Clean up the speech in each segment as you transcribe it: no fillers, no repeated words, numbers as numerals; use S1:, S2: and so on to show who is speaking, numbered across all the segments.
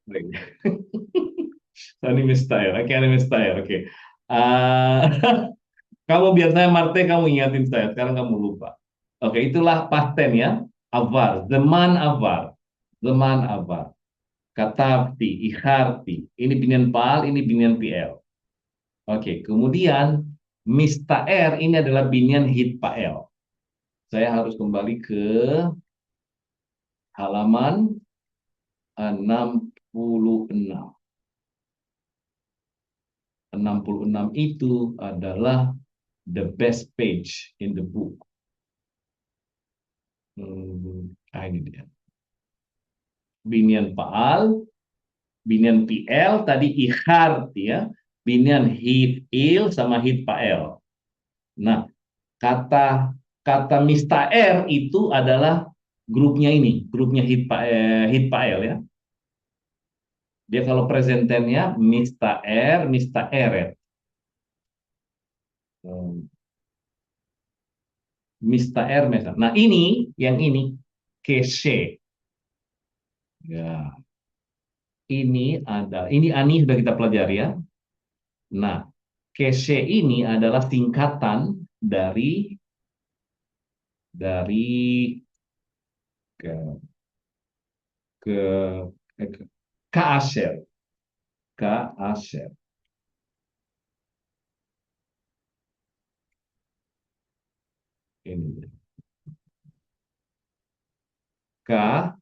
S1: Baik. Anime style. Oke, anime style. Oke. Ah, kamu biasanya Marte kamu ingatin saya. Sekarang kamu lupa. Oke, itulah past tense ya. Avar. Zaman avar. Zaman avar. Katabti, ikharti. Ini binian pal, ini binian PL. Oke, kemudian Mistaer ini adalah binian hit PL. Saya harus kembali ke halaman 66. 66 itu adalah the best page in the book. Ini dia. Binian Paal, binian PL, tadi Ikhar ya. Binian hit il sama hit Pael. Nah, kata kata Mistaer itu adalah grupnya ini, grupnya hit Pael ya. Dia kalau presenternya Mistaer, Mistaeret. Mistaer, misalnya. Nah, ini yang ini Keshe. Ya, ini Ani sudah kita pelajari ya. Nah, Keshe ini adalah singkatan dari ke ke ke Kaasher, Kaasher. Ini Kaasher.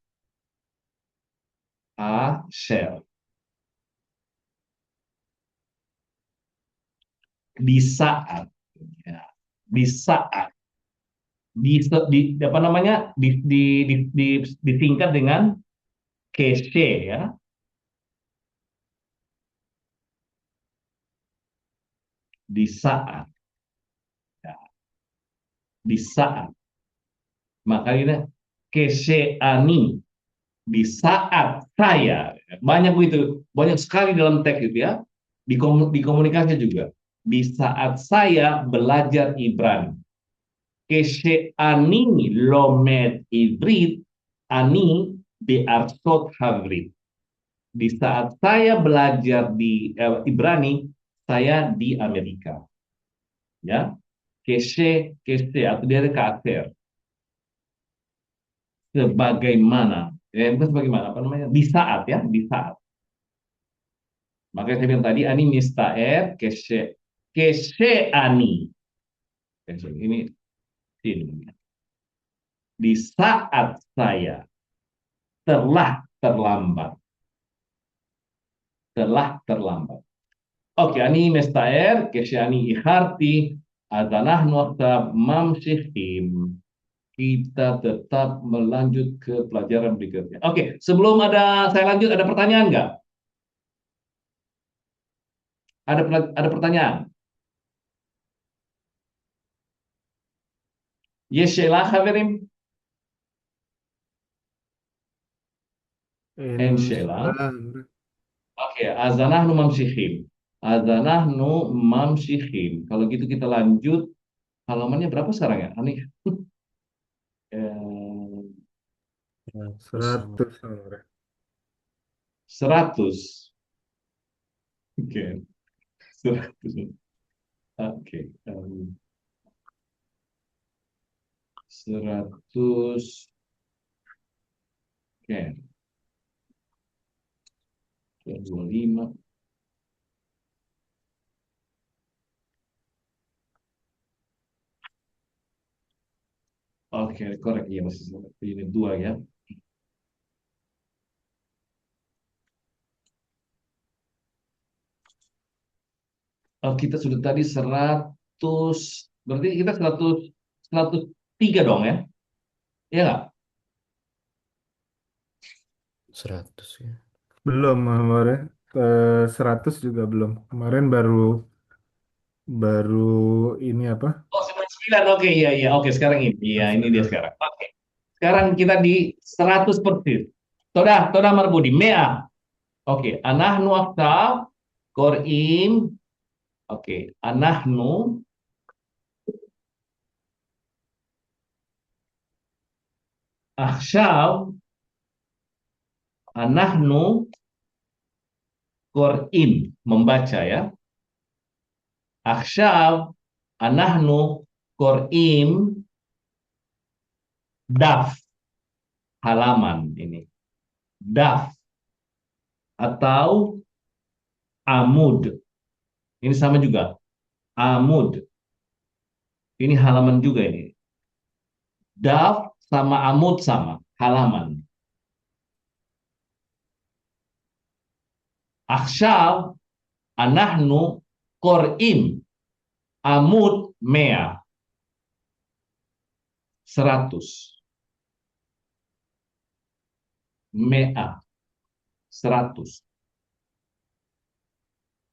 S1: Di saat ya, di saat apa namanya disingkat dengan Keshe ya, di saat ya, di saat makanya keseani di saat saya banyak begitu banyak sekali dalam teks itu ya di komunikasi juga di saat saya belajar Ibrani keseani lomed Ibrit ani bearsot havrit di saat saya belajar di Ibrani saya di Amerika ya kese atau dia ada karakter sebagaimana bukan sebagaimana apa namanya di saat ya di saat makanya saya bilang tadi ani mistaer kese ani ini sini di saat saya telah terlambat oke ani mistaer kese ani ikharti adanah nuakta mamsihim kita tetap melanjut ke pelajaran berikutnya. Oke, sebelum saya lanjut, ada pertanyaan nggak? Ada pertanyaan? Yes, Sheila, Haverim, and Sheila.
S2: Inshallah.
S1: Oke, azanah nu mamsihim. Azanah nu mamsihim. Kalau gitu kita lanjut. Halamannya berapa sekarang ya? Ani? Eh,
S2: 100 nomor.
S1: 100. Oke, 100. Oke, 100. Oke, 25. Oke, korek. Iya, masih ini dua ya. Kita sudah tadi 100, berarti kita 103 dong ya? Iya nggak?
S3: 100 ya.
S2: Belum kemarin. 100 juga belum. Kemarin baru baru ini apa?
S1: Oh, 99. Oke, iya, iya. Oke, sekarang ini. Iya, ini dia
S2: 99.
S1: sekarang. Oke. Sekarang kita di 100 persis. Toda, toda marbudi. Mea. Oke. Anahnu akta korim. Oke. Anahnu. Akhshaw. Anahnu. Qur'in, membaca ya. Akhshab, anahnu, Qur'im, daf, halaman ini. Daf atau amud. Ini sama juga. Amud. Ini halaman juga ini. Daf sama amud sama, halaman. Akhshab, anahnu, Qur'im, amud, mea. 100. Mea. 100.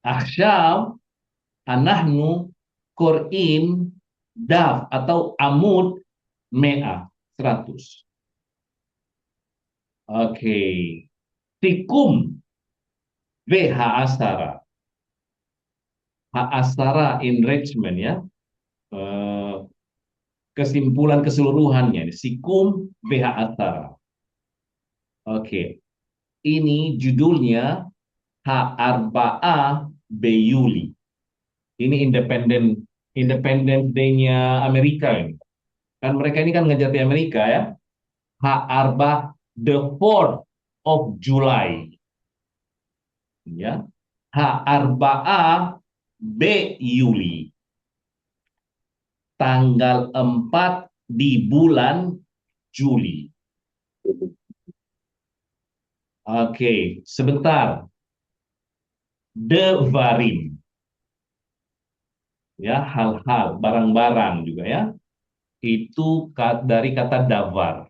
S1: Akhshab, anahnu, Qur'im, daf atau amud, mea. 100. Oke. Tikum, VH asara. H asara enrichment ya. Eh, Kesimpulan keseluruhannya. Sikum VH asara. Oke. Ini judulnya H4A Yuli. Ini Independence Day-nya Amerika ini. Kan mereka ini kan ngejar di Amerika ya. H4 the 4th of July. Ya. H4A Yuli. Tanggal 4 di bulan Juli. Oke, sebentar. Devarim. Ya, hal-hal, barang-barang juga ya. Itu dari kata davar.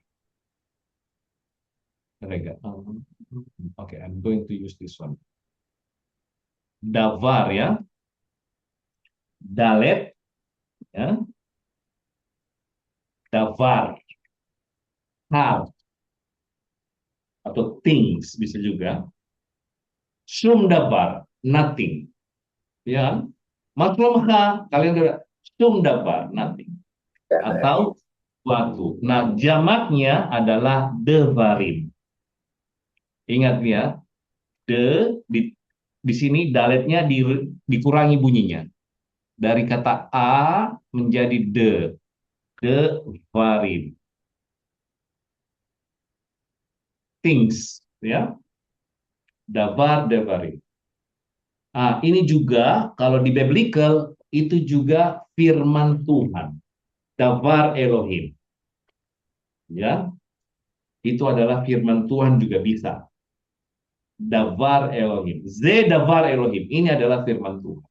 S1: Oke, I'm going to use this one. Davar ya. Dalet ya. Davar. Hal atau things bisa juga. Sum davar, nothing. Ya. Maklumha, kalian juga sum davar, nothing. Atau suatu. Nah, jamaknya adalah devarim. Ingat ya, di sini daletnya dikurangi bunyinya. Dari kata a menjadi devarim. Things, ya. Davar, devarim. Ah, ini juga kalau di biblical itu juga firman Tuhan. Davar Elohim. Ya. Itu adalah firman Tuhan juga bisa. Davar Elohim. Davar Elohim. Ini adalah firman Tuhan.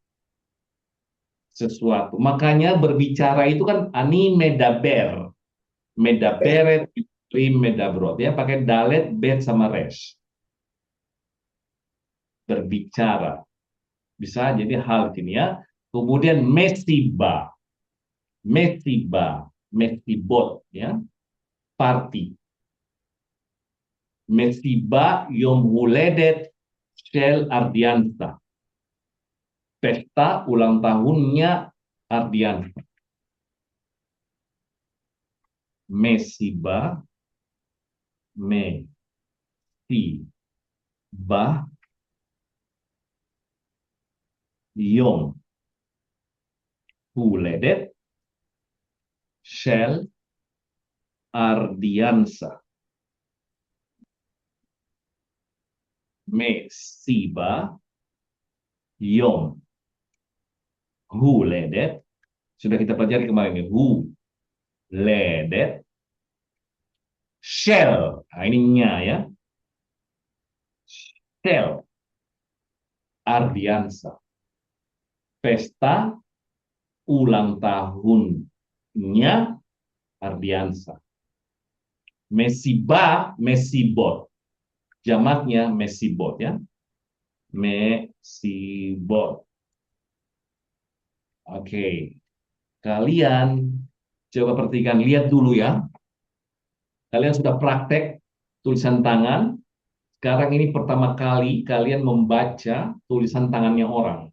S1: Sesuatu. Makanya berbicara itu kan ani medaber. Medaberet, medabrot. Ya, pakai dalet, bet, sama res. Berbicara. Bisa jadi hal ini ya. Kemudian mesiba. Mesiba. Mesibot. Ya. Party. Mesiba Yom Huledet Shel Ardiansa. Pesta ulang tahunnya Ardiansa. Mesiba. Mesiba. Yom Huledet Shel Ardiansa. Mesiba Yom Huledet. Sudah kita pelajari kemarin ya. Huledet Shel. Nah, ini nya ya. Shel Ardiansa. Pesta ulang tahunnya Ardiansa. Mesiba, mesibot. Jamaknya mesibot ya. Mesibot. Oke. Kalian coba perhatikan, lihat dulu ya. Kalian sudah praktek tulisan tangan. Sekarang ini pertama kali kalian membaca tulisan tangannya orang.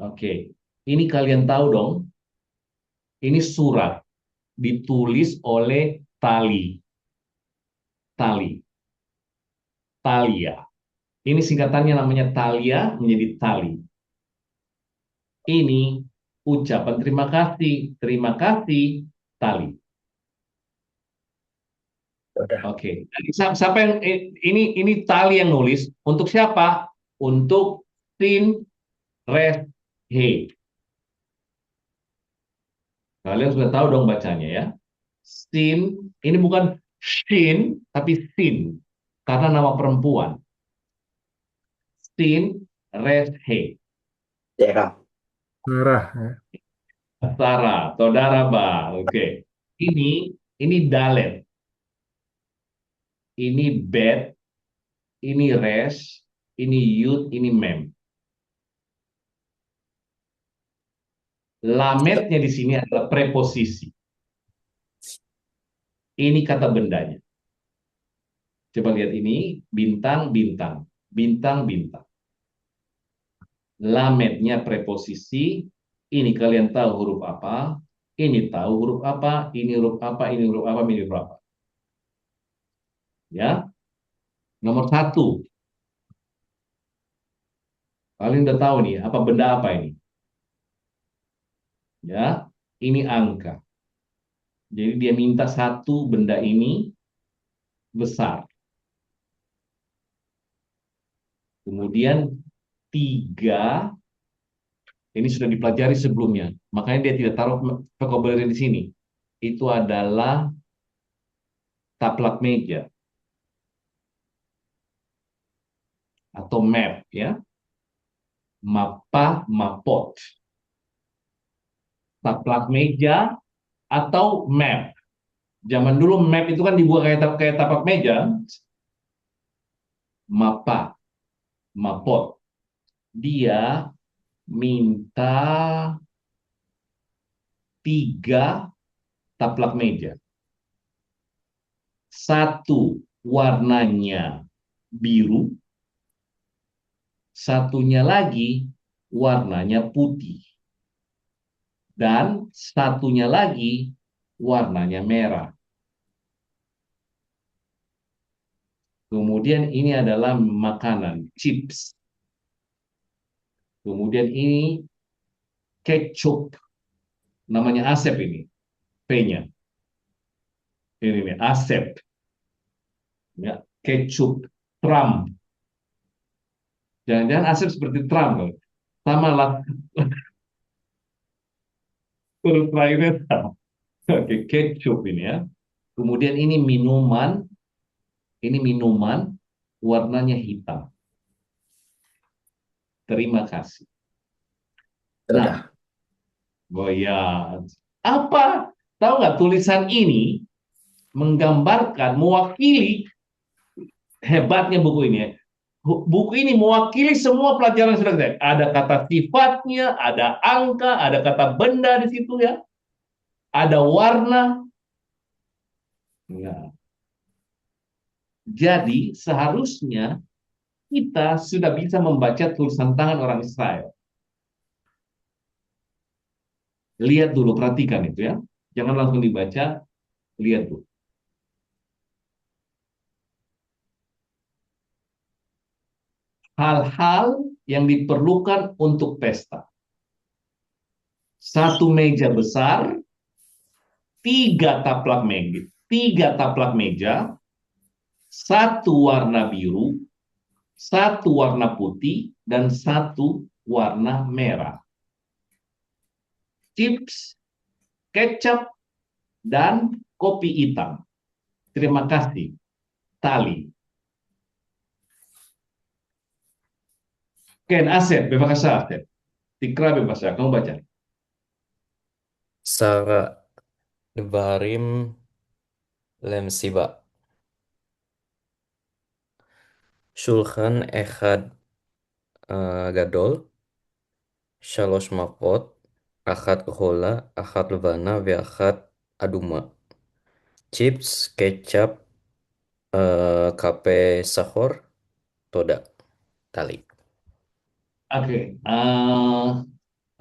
S1: Oke. Ini kalian tahu dong. Ini surat ditulis oleh Tali. Talia. Ini singkatannya namanya talia menjadi tali. Ini ucapan terima kasih. Terima kasih, tali.
S3: Udah.
S1: Oke. Jadi, siapa yang ini tali yang nulis untuk siapa? Untuk Sin Res He. Kalian sudah tahu dong bacanya ya. Sin ini bukan Shin tapi Sin karena nama perempuan. Sin Res He.
S3: Daerah.
S2: Merah ya.
S1: Sarah, saudara Ba. Oke. Ini ini dalet. Ini bet, ini res, ini yud, ini mem. Lametnya di sini adalah preposisi. Ini kata bendanya. Coba lihat ini, bintang, bintang. Bintang, bintang. Lametnya preposisi. Ini kalian tahu huruf apa. Ini tahu huruf apa. Ini huruf apa. Ini huruf apa. Ini huruf apa. Ya. Nomor satu. Kalian udah tahu nih, apa benda apa ini? Ya. Ini angka. Jadi dia minta satu benda ini besar. Kemudian tiga, ini sudah dipelajari sebelumnya. Makanya dia tidak taruh vocabulary di sini. Itu adalah taplak meja atau map ya. Mapa, mapot. Taplak meja atau map. Zaman dulu map itu kan dibuat kayak taplak meja. Mapa, mapot. Dia minta tiga taplak meja. Satu warnanya biru, satunya lagi warnanya putih, dan satunya lagi warnanya merah. Kemudian ini adalah makanan, chips. Kemudian ini ketchup, namanya Asep ini, P-nya. Ini nih, Asep. Ya, ketchup, Trump. Jangan-jangan Asep seperti Trump. Loh. Sama lah, huruf terakhirnya sama. Oke, ketchup ini ya. Kemudian ini minuman, warnanya hitam. Terima kasih. Nah,
S3: Udah.
S1: oh ya, apa? Tahu nggak tulisan ini menggambarkan, mewakili hebatnya buku ini ya. Buku ini mewakili semua pelajaran yang sudah kita. Ada kata sifatnya, ada angka, ada kata benda di situ ya, ada warna. Ya. Jadi seharusnya kita sudah bisa membaca tulisan tangan orang Israel. Lihat dulu, perhatikan itu ya. Jangan langsung dibaca, lihat dulu. Hal-hal yang diperlukan untuk pesta. Satu meja besar, tiga taplak meja, satu warna biru, satu warna putih, dan satu warna merah. Chips, kecap, dan kopi hitam. Terima kasih. Tali. Ken Asep, bebas Asep. Tikra bebas, kamu baca.
S3: Sara Devarim Lemsiba. Shulchan Echad Gadol. Shalosh Mapot. Achat Kohola. Achat Levana. Ve'achat Aduma. Chips, kecap, kape sahor, toda, tali.
S1: Oke,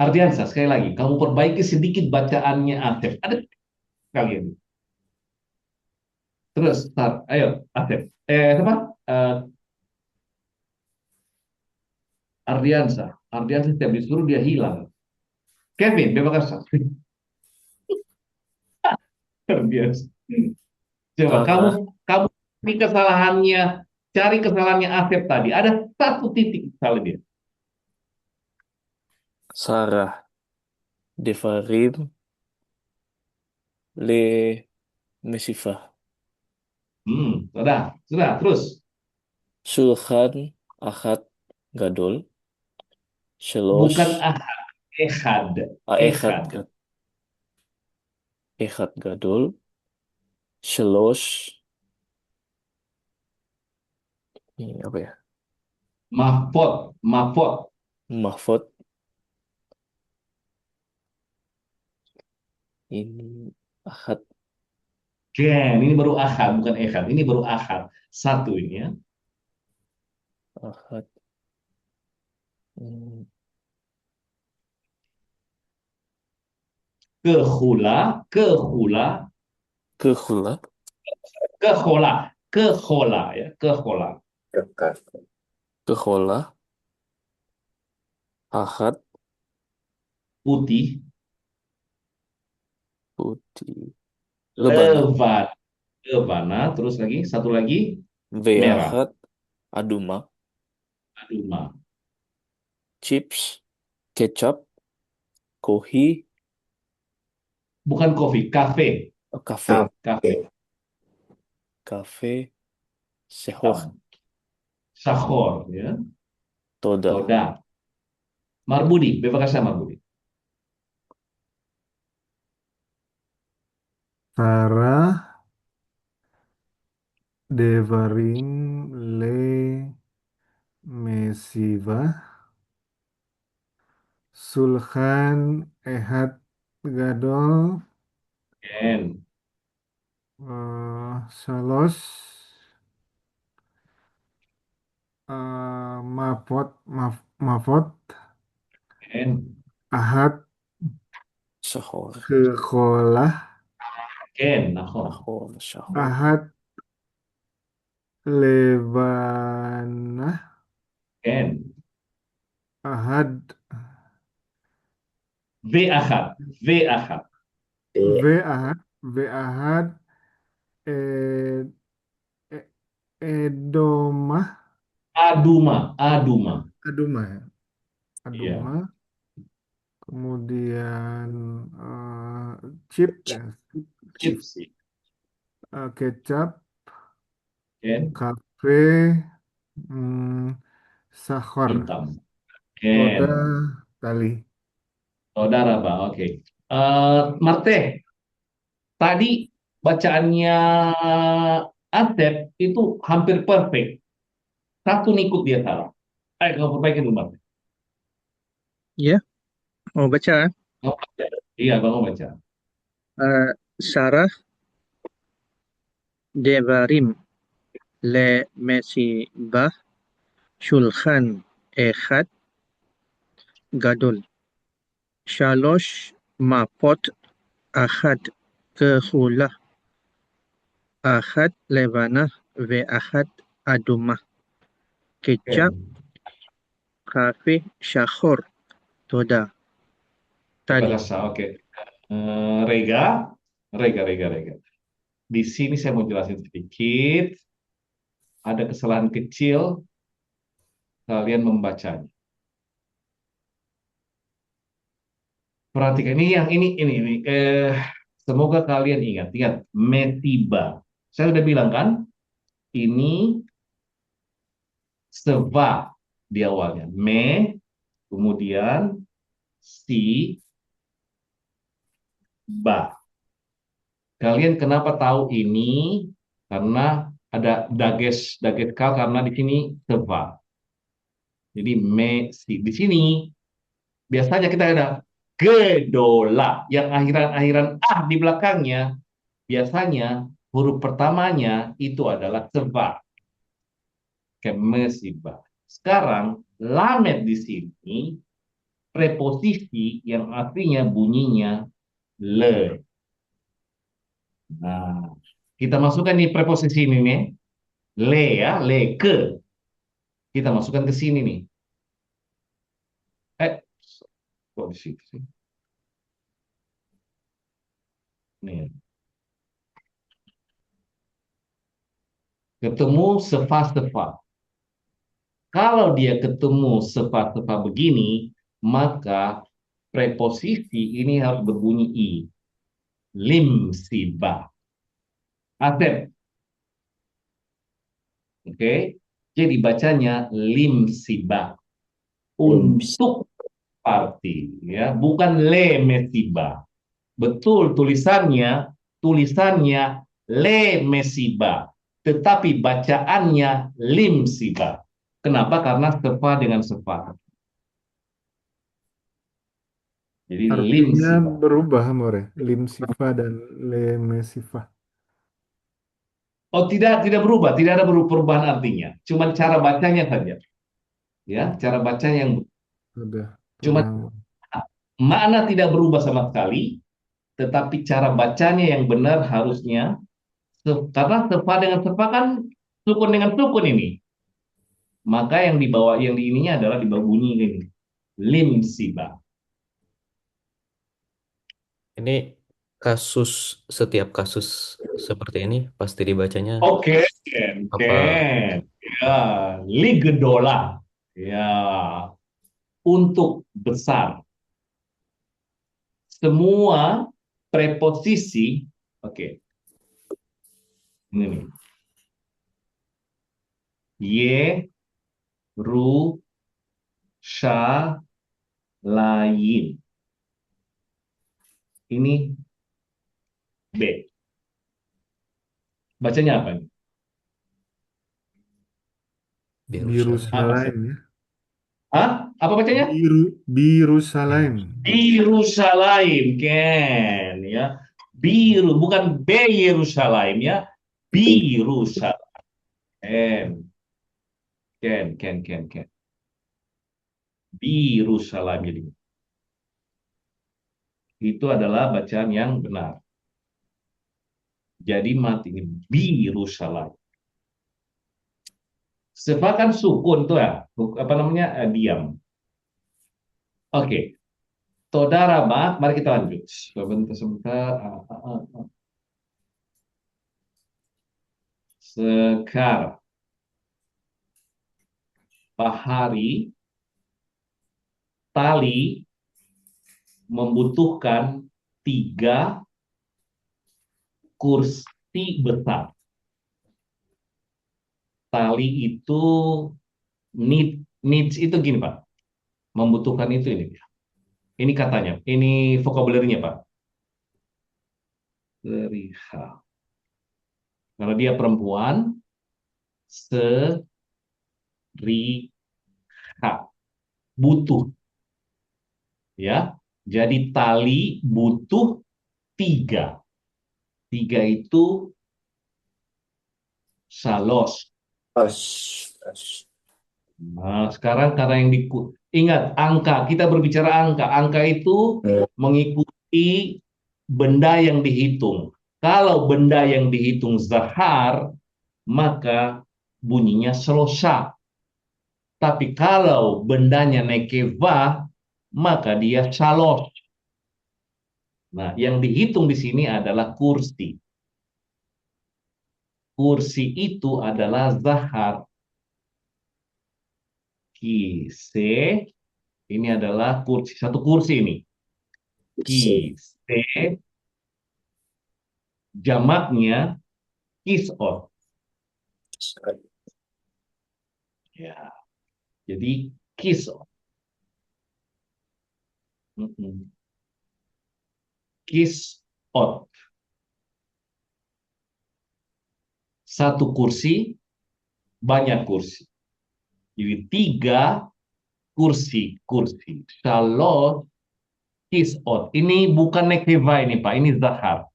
S1: Ardiansa, sekali lagi, kamu perbaiki sedikit bacaannya Asep. Ada kalian. Terus, start. Ayo, Asep. Apa? Eh, Ardiansa. Ardiansa setiap disuruh dia hilang. Kevin, bebas. Ardiansa. Coba kamu
S3: Sarah,
S1: kamu cari kesalahannya, cari kesalahannya Asep tadi. Ada satu titik salah dia.
S3: Sarah, Devarim, Le Mesifah.
S1: Sudah, terus.
S3: Sulhan, Ahad, Gadol,
S1: Bukan
S3: Shelosh,
S1: ahad, ehad,
S3: Ehad,
S1: ehad.
S3: Ehad Gadol, Shelosh, ini apa ya?
S1: Mahfud, mahfud.
S3: Mahfud, ini Ahad,
S1: Ken, ini baru ahad, bukan ehad. Ini baru ahad. Satu ini ya.
S3: Ahad, hmm,
S1: Kehula, kehula,
S3: Kehula,
S1: kehola, kehola ya, kehola.
S3: Kehola, Ahad,
S1: Putih,
S3: Putih, Lebana,
S1: levan, levana. Terus lagi, satu lagi, merah.
S3: Veahad, Aduma,
S1: Aduma.
S3: Chips, Kecap, Kohi,
S1: Bukan kopi, kafe,
S3: Kafe,
S1: kafe.
S3: Kafe, Sehor,
S1: Hitam. Sahor ya,
S3: Toda,
S1: toda. Marbudi, bebas Marbudi.
S2: Sarah, Devarim, Le Mesiva, Sulhan, Ehad Gadol,
S1: Ken,
S2: Salos, Mafot,
S1: Ken,
S2: Ahad,
S3: Sahor,
S2: Kekolah,
S1: Ken, nah,
S3: Sahor, Sahor,
S2: Ahad, Lebanah,
S1: Ken.
S2: Ahad,
S1: V ahad, V ahad.
S2: Ahad, Ahad, Ed, E- Edomah,
S1: Aduma, Aduma.
S2: Adumah, ya?
S1: Iya,
S2: Adumah, kemudian chip, ya, chip,
S1: chips.
S2: kecap,
S1: Ken,
S2: kafe, hmm, sahor,
S1: hitam.
S2: toda,
S1: Ken.
S2: tali.
S1: Saudara, Bang. Oke. Marte, tadi bacaannya Atep itu hampir perfect. Satu nikut dia salah. Ayo kamu perbaiki dulu, Marte.
S4: Ya, mau baca.
S1: Kamu baca. Iya, Bang, kamu baca.
S4: Sarah Devarim Le Mesibah Shulchan Echad Gadol Shalosh Mapot Ahad Kehula Ahad Levanah Ve'ahad Adumah Kecap
S1: Ken.
S4: Kafe Shahor Toda
S1: Coba
S4: Tali.
S1: rasa, oke. Rega, Rega. Di sini saya mau jelasin sedikit. Ada kesalahan kecil, kalian membacanya. Perhatikan ini yang ini. Semoga kalian ingat metiba. Saya udah bilang kan, ini seva di awalnya. Kemudian si, ba. Kalian kenapa tahu ini? Karena ada dages kal karena di sini seva. Jadi si di sini biasanya kita ada gedola yang akhiran-akhiran di belakangnya. Biasanya huruf pertamanya itu adalah seva, kemesiba. Sekarang lamet di sini preposisi yang artinya bunyinya le. Nah, kita masukkan nih preposisi ini nih, le ya, le ke. Kita masukkan ke sini nih. Kok di situ sih? Nih, ketemu sefa-sefa. Kalau dia ketemu sefa-sefa begini, maka preposisi ini harus berbunyi i. Lim siba. Asep, oke? Jadi bacanya lim siba. Untuk party, ya, bukan le mesiba. Betul tulisannya le mesiba, tetapi bacaannya lim siba. Kenapa? Karena sepa dengan sepa. Jadi lim
S2: Artinya
S1: siba.
S2: berubah, More. Lim sifa dan leme sifa.
S1: Oh, tidak berubah, tidak ada perubahan artinya. Cuma cara bacanya saja. Ya, cara bacanya yang
S2: Udah
S1: cuma
S2: kurang.
S1: makna tidak berubah sama sekali, tetapi cara bacanya yang benar harusnya karena sepa dengan sepa kan sukun dengan sukun ini. Maka yang dibawa yang di ininya adalah di bawah bunyi ini. Lim siba.
S5: Ini setiap kasus seperti ini pasti dibacanya
S1: Oke, Ken,
S5: apa?
S1: Ken. Ya, ligedola. Ya, untuk besar. Semua preposisi, oke, ini nih. Ye, ru, sha, lain. Ini B. Bacanya apa nih?
S2: Biru
S5: Yerusalem.
S1: Apa?
S2: Salaim ya.
S1: Hah? Apa bacanya?
S2: Biru Salaim.
S1: Yerusalem, Ken, ya. Biru, bukan B Yerusalem ya. Yerusalem. Ken. Yerusalem jadi. Itu adalah bacaan yang benar. Jadi mati ini Yerusalem. Sepakan sukun tuh ya, apa namanya diam. Oke, Todara Mak, mari kita lanjut. Sebentar. Sekarang, Pak Hari, tali membutuhkan 3 kursi besar. Tali itu needs itu gini Pak, membutuhkan itu ini. Ini katanya, ini vocabulary-nya Pak. Seriha. Kalau dia perempuan, seriha, butuh, ya. Jadi tali butuh 3. 3 itu salos. Nah, sekarang karena ingat angka, kita berbicara angka. Angka itu mengikuti benda yang dihitung. Kalau benda yang dihitung zahar, maka bunyinya selosa. Tapi kalau bendanya nekeva, maka dia salos. Nah, yang dihitung di sini adalah kursi. Kursi itu adalah zahar. Kise, ini adalah kursi, satu kursi ini. Kise, jamaknya kisot. Ya, jadi kisot. Kisot. Satu kursi, banyak kursi. Jadi 3 kursi. Shalot kisot. Ini bukan nekeva ini Pak, ini zahar.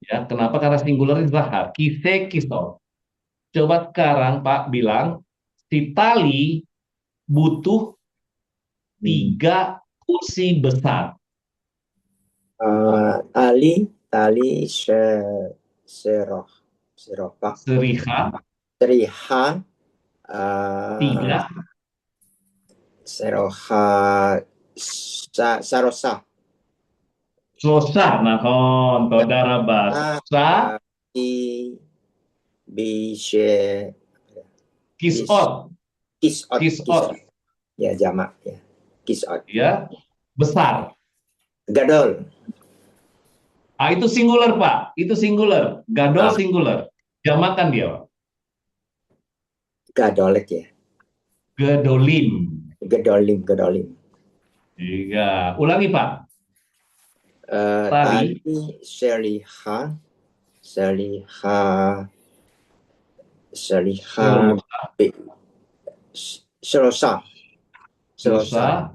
S1: Ya, kenapa? Karena singular zahar. Kise kisot. Coba sekarang Pak bilang, si tali butuh 3 kursi besar.
S6: tali Pak.
S1: Seriha,
S6: Seriha
S1: 3,
S6: Seroha Sarosa.
S1: Sosa, nahon, toda raba. Sa,
S6: Di Bishe
S1: kisot,
S6: Kisot.
S1: kisot,
S6: Ya, jamak ya. Kisot.
S1: ya, besar.
S6: Gadol.
S1: Itu singular, Pak. Itu singular. Gadol singular. Jamakan dia, Pak.
S6: Gadolek ya.
S1: Gedolim.
S6: Gedolim.
S1: Iya. Ulangi, Pak.
S6: Tali
S1: Tali.
S6: Seliha Selosa
S1: Sosa.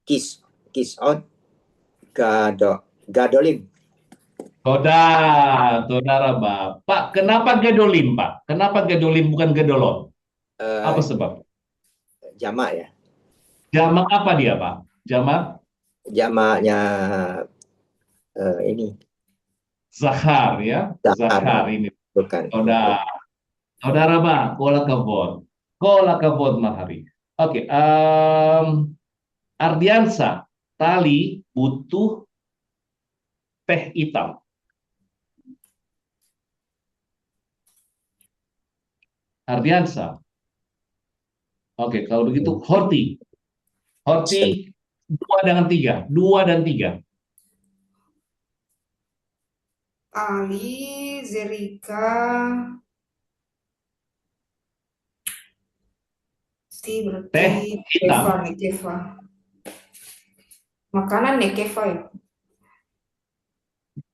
S6: Kisot Gadolim.
S1: Toda raba. Pak, kenapa gedolim, Pak? Kenapa gedolim bukan gedolon? Apa sebab?
S6: Jamak ya.
S1: Jamak apa dia, Pak? Jamak
S6: Jamaknya ini
S1: zahar, ya. Zahar ini.
S6: bukan.
S1: Toda raba. Kola kabod mahari. Oke. Ardiansa. Tali butuh teh hitam. Ardiansa. Oke, kalau begitu Horti. Horti 2 dengan 3. 2 dan 3.
S7: Ali, Zerika, berarti
S1: Teh hitam.
S7: Nekefa. Makanan Nekefa ya?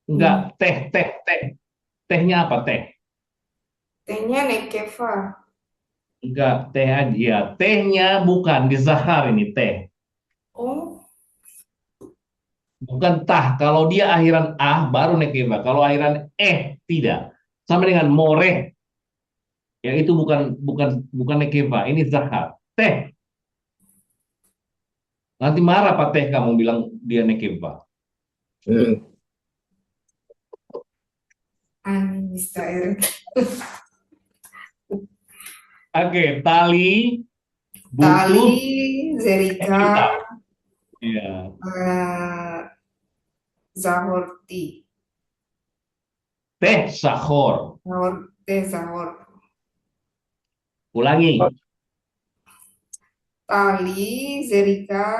S1: Enggak, teh. Tehnya apa teh?
S7: Tehnya Nekefa.
S1: Enggak, teh aja. Tehnya bukan di zahar ini teh.
S7: Oh,
S1: Bukan tah. Kalau dia akhiran baru nekeba. Kalau akhiran tidak. Sama dengan moreh. Ya itu bukan nekeba. Ini zahar. Teh. Nanti marah Pak Teh kamu bilang dia nekeba.
S7: Mr. Eric.
S1: Oke, tali butuh
S7: Zerika,
S1: iya.
S7: Zahorti.
S1: Teh sahor.
S7: Zahor.
S1: Ulangi.
S7: Tali, Zerika,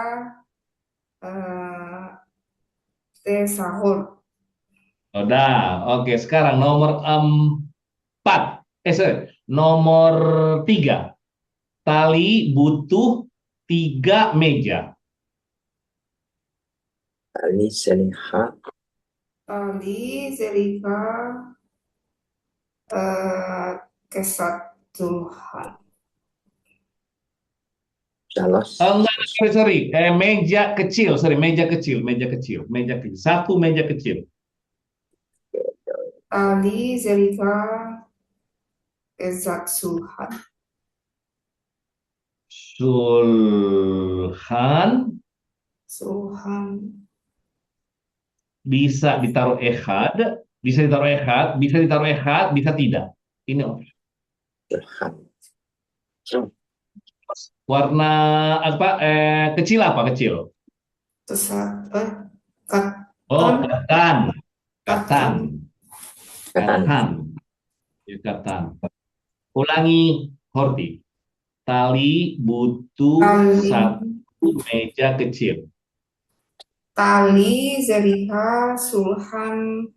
S7: teh sahur.
S1: Udah, oke. Sekarang nomor 4. Nomor 3. Tali butuh 3 meja.
S6: Tali Seliha.
S7: Tali, Zerika, kesatuan.
S6: Salos.
S1: Enggak, sorry. Meja kecil. 1 meja kecil.
S7: Ali, Zerika, kesatuan.
S1: Sulhan bisa ditaruh ehad, bisa tidak. Ini opsi. Warna apa? Kecil apa kecil? Katan. Ya, katan. Ulangi, Horti. Tali butuh 1 meja kecil.
S7: Tali, Zeriha, Sulhan,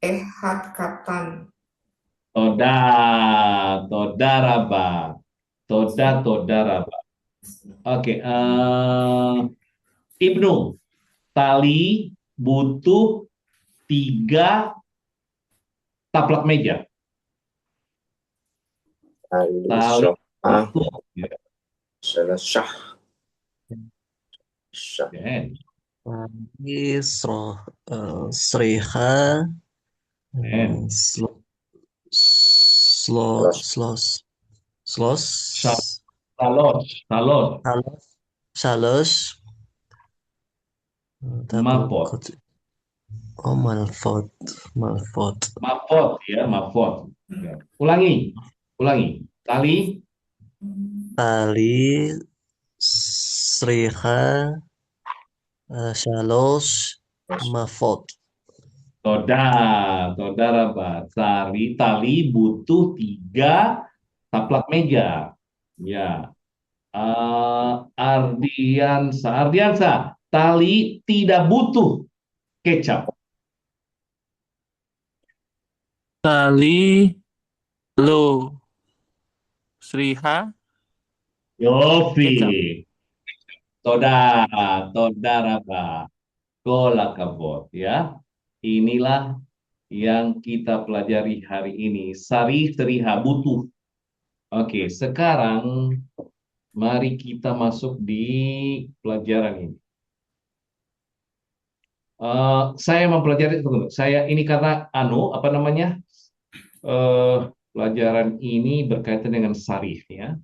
S7: Ehad, Katan.
S1: Toda raba. Oke, Ibnu. Tali butuh 3 taplak meja.
S6: Tali
S1: butuh.
S6: Syah.
S3: Tali Sriha Salos
S1: Mapot.
S3: Malfot.
S1: Ya, mapot. Ulangi. Tali
S3: Sriha, Shalos, Mafot.
S1: Toda, saudara Sari, tali butuh 3 taplak meja. Ya, Ardiansa, tali tidak butuh kecap.
S8: Tali lo. Sriha
S1: Yofi,
S8: kecap.
S1: toda, saudara Kola kabot ya. Inilah yang kita pelajari hari ini. Sari seriha butuh. Oke, sekarang mari kita masuk di pelajaran ini. Saya mempelajari, tunggu, saya ini karena apa namanya, pelajaran ini berkaitan dengan sarif ya.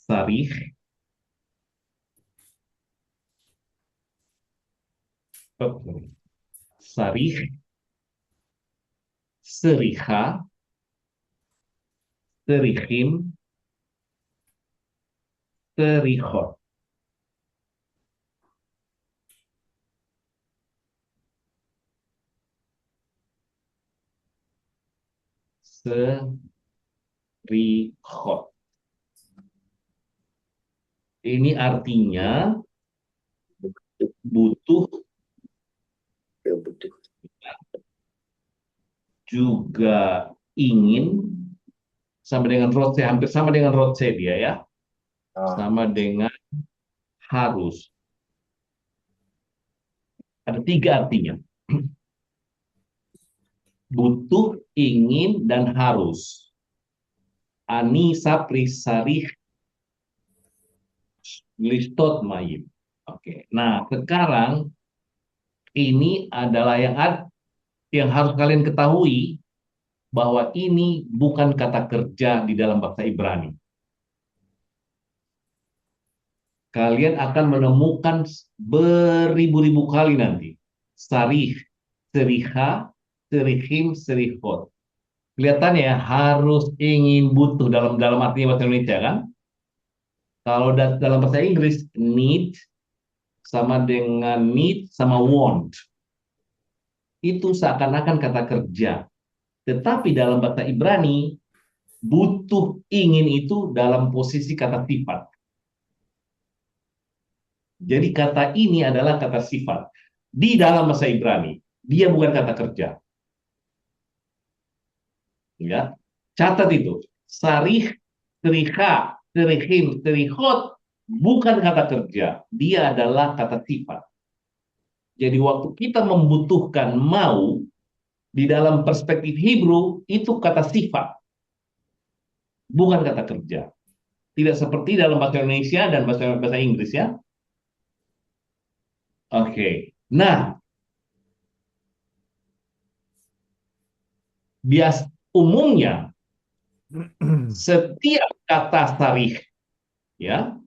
S1: Sarif, sarif, seriha, serihim, serihot. Serihot. Ini artinya butuh
S6: Butuh.
S1: juga ingin, sama dengan rotse, hampir sama dengan rotse dia ya, sama dengan harus. Ada 3 artinya. Butuh, ingin, dan harus. Ani sapri sarih listot mayim. Oke. Nah, sekarang ini adalah yang harus kalian ketahui, bahwa ini bukan kata kerja di dalam bahasa Ibrani. Kalian akan menemukan beribu-ribu kali nanti sarih, seriha, serihim, serihot. Kelihatannya ya, harus, ingin, butuh dalam dalam artinya bahasa Indonesia kan. Kalau dalam bahasa Inggris need sama dengan need sama want. Itu seakan-akan kata kerja. Tetapi dalam bahasa Ibrani, butuh, ingin itu dalam posisi kata sifat. Jadi kata ini adalah kata sifat. Di dalam bahasa Ibrani, dia bukan kata kerja. Ya, catat itu. Sarih, seriha, serihim, serihot bukan kata kerja. Dia adalah kata sifat. Jadi waktu kita membutuhkan mau, di dalam perspektif Hebrew, itu kata sifat. Bukan kata kerja. Tidak seperti dalam bahasa Indonesia dan bahasa Inggris ya. Oke. Nah, umumnya setiap kata sarih ya,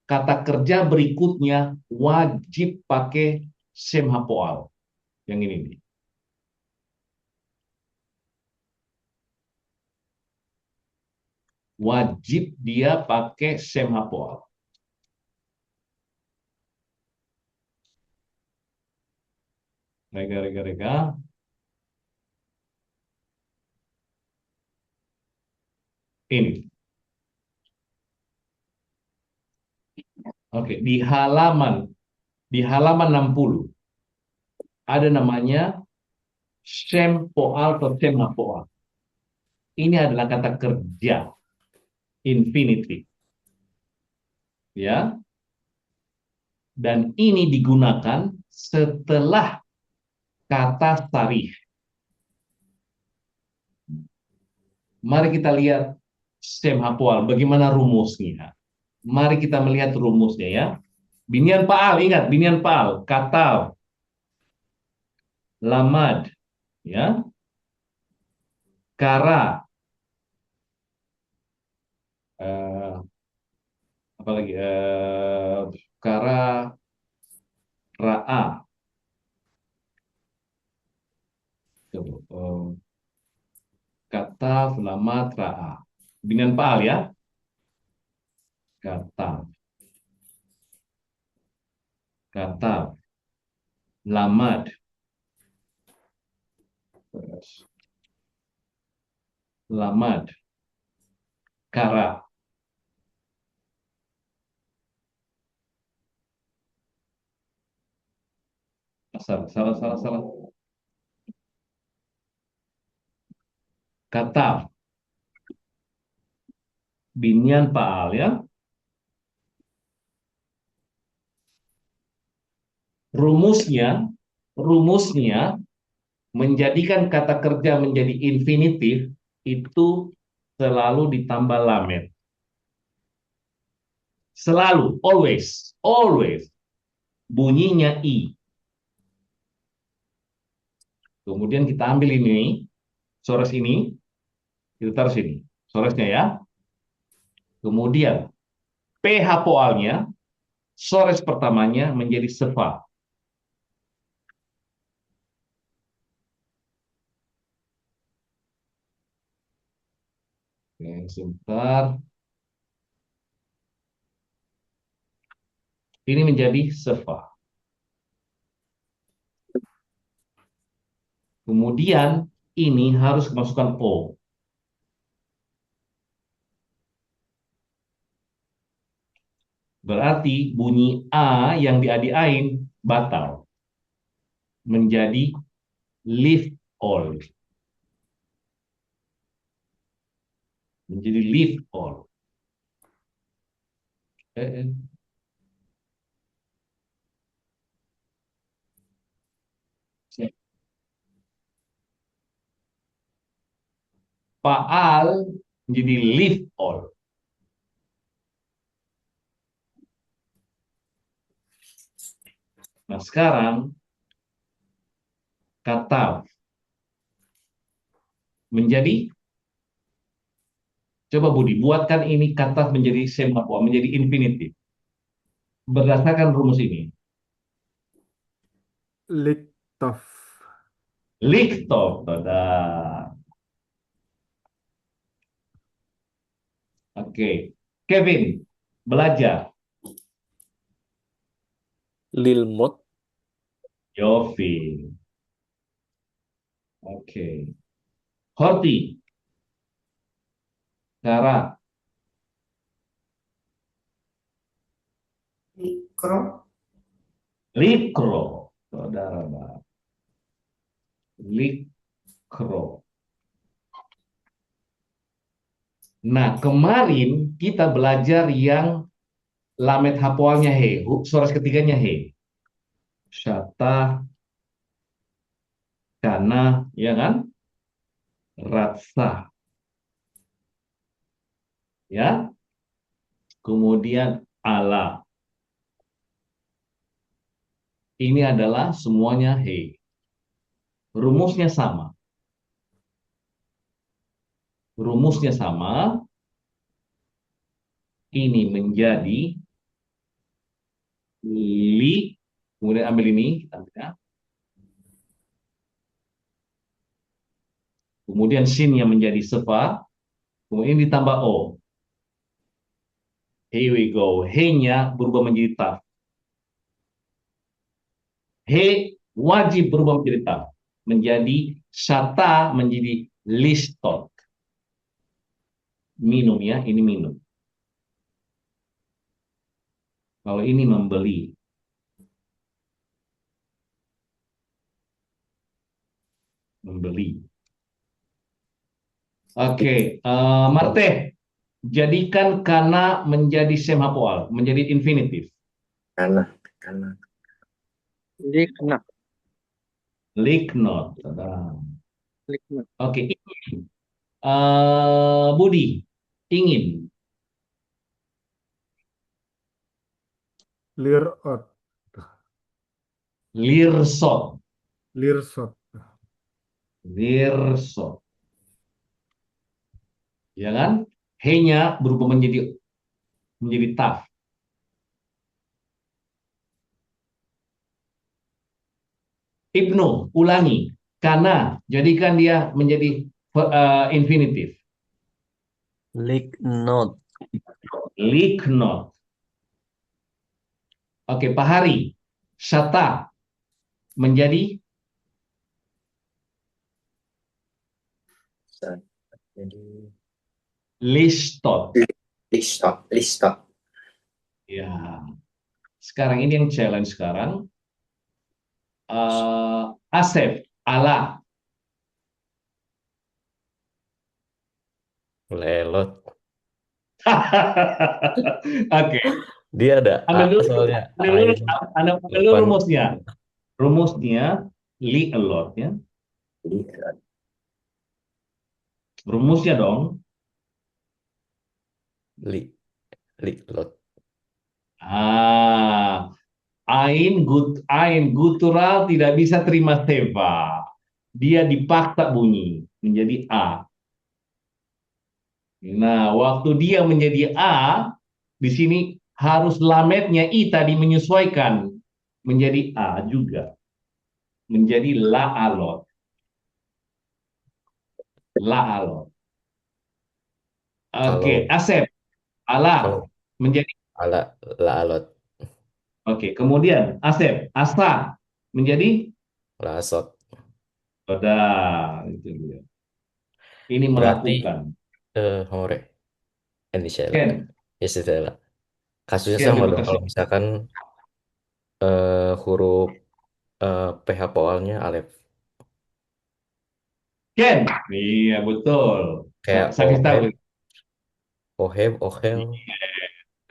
S1: kata kerja berikutnya wajib pakai shem hapoal. Yang ini nih. Wajib dia pakai shem hapoal. Rega. Ini. Oke, di halaman 60 ada namanya shem poal atau shem hapoal. Ini adalah kata kerja infinitive. Ya. Dan ini digunakan setelah kata sarih. Mari kita lihat shem hapoal, bagaimana rumusnya. Mari kita melihat rumusnya ya. Binian Paal, ingat Binian Paal, katal, lamad, ya, kara, apa lagi, kara, ra'a, Kataf, lamat, ra'a. Binaan fa'al ya. Kataf, kataf, lamat, lamat, kara. Salah. Kataf, binaan fa'al ya. Rumusnya menjadikan kata kerja menjadi infinitif itu selalu ditambah lamet. Selalu, always. Bunyinya i. Kemudian kita ambil ini, sores ini, kita taruh sini. Soresnya ya. Kemudian PH poalnya, sores pertamanya menjadi sefa. Oke, sebentar. Ini menjadi sefa. Kemudian ini harus kemasukan O. Berarti bunyi A yang diadi-ain batal. Menjadi live all. Menjadi live all. Faal menjadi live all. Nah sekarang kata menjadi, coba Budi buatkan ini kata menjadi semapo, menjadi infinitif berdasarkan rumus ini.
S2: Liktof.
S1: Liktof. Oke, Kevin belajar.
S5: Lilmut.
S1: Yofi. Oke. Horti. Sarah.
S7: Likro.
S1: Likro. Saudara. Likro. Nah, kemarin kita belajar yang lamet hapoalnya he, suara ketiganya he. Syata, kana, ya kan? Ratsa. Ya. Kemudian ala. Ini adalah semuanya he. Rumusnya sama. Rumusnya sama. Ini menjadi li. Kemudian ambil ini. Kemudian sinnya menjadi sefa. Kemudian ditambah o. Here we go. He-nya berubah menjadi taf. He wajib berubah menjadi taf. Menjadi syata, menjadi listot. Minum ya, ini minum. Kalau ini membeli. Membeli. Oke, Marte. Jadikan kana menjadi semapoal, menjadi infinitif.
S6: Kana.
S4: Likna.
S1: Liknot.
S4: Likna.
S1: Oke, ingin. Budi, ingin.
S2: Lirot.
S1: Lirsot.
S2: Lirsot.
S1: Lirsot. Ya kan? He-nya berubah menjadi taf. Ibnu, ulangi. Kana, jadikan dia menjadi infinitif.
S3: Liknot.
S1: Liknot. Oke, Pak Hari. Syata menjadi
S6: Jadi
S1: listot.
S6: listot.
S1: Ya. Sekarang ini yang challenge sekarang. Asep, ala.
S5: Lelot.
S1: Oke,
S5: Dia ada
S1: ambil
S5: A
S1: dulu,
S5: soalnya
S1: ambil dulu,
S5: ain
S1: ambil dulu
S5: depan
S1: rumusnya. Rumusnya li a lot ya. Rumusnya dong.
S5: li lot.
S1: Ain gutural tidak bisa terima seva. Dia dipaksa bunyi menjadi A. Nah, waktu dia menjadi A, di sini harus lametnya I tadi menyesuaikan menjadi A juga. Menjadi la alot. La alot. Oke,
S5: Kalau
S1: Asep, ala
S5: kalau
S1: menjadi.
S5: ala la alot
S1: Oke, kemudian Asep, asa menjadi.
S5: la asot.
S1: Sudah, itu dia. Ini
S5: Berarti
S1: melakukan.
S5: hore inisial.
S1: Ken,
S5: Ya sudah. Kasusnya
S1: Ken,
S5: sama
S1: terima
S5: dong
S1: kasih.
S5: kalau misalkan huruf PH awalnya alef.
S1: Ken, iya betul.
S5: Kayak
S1: Sakit tahu.
S5: ohel.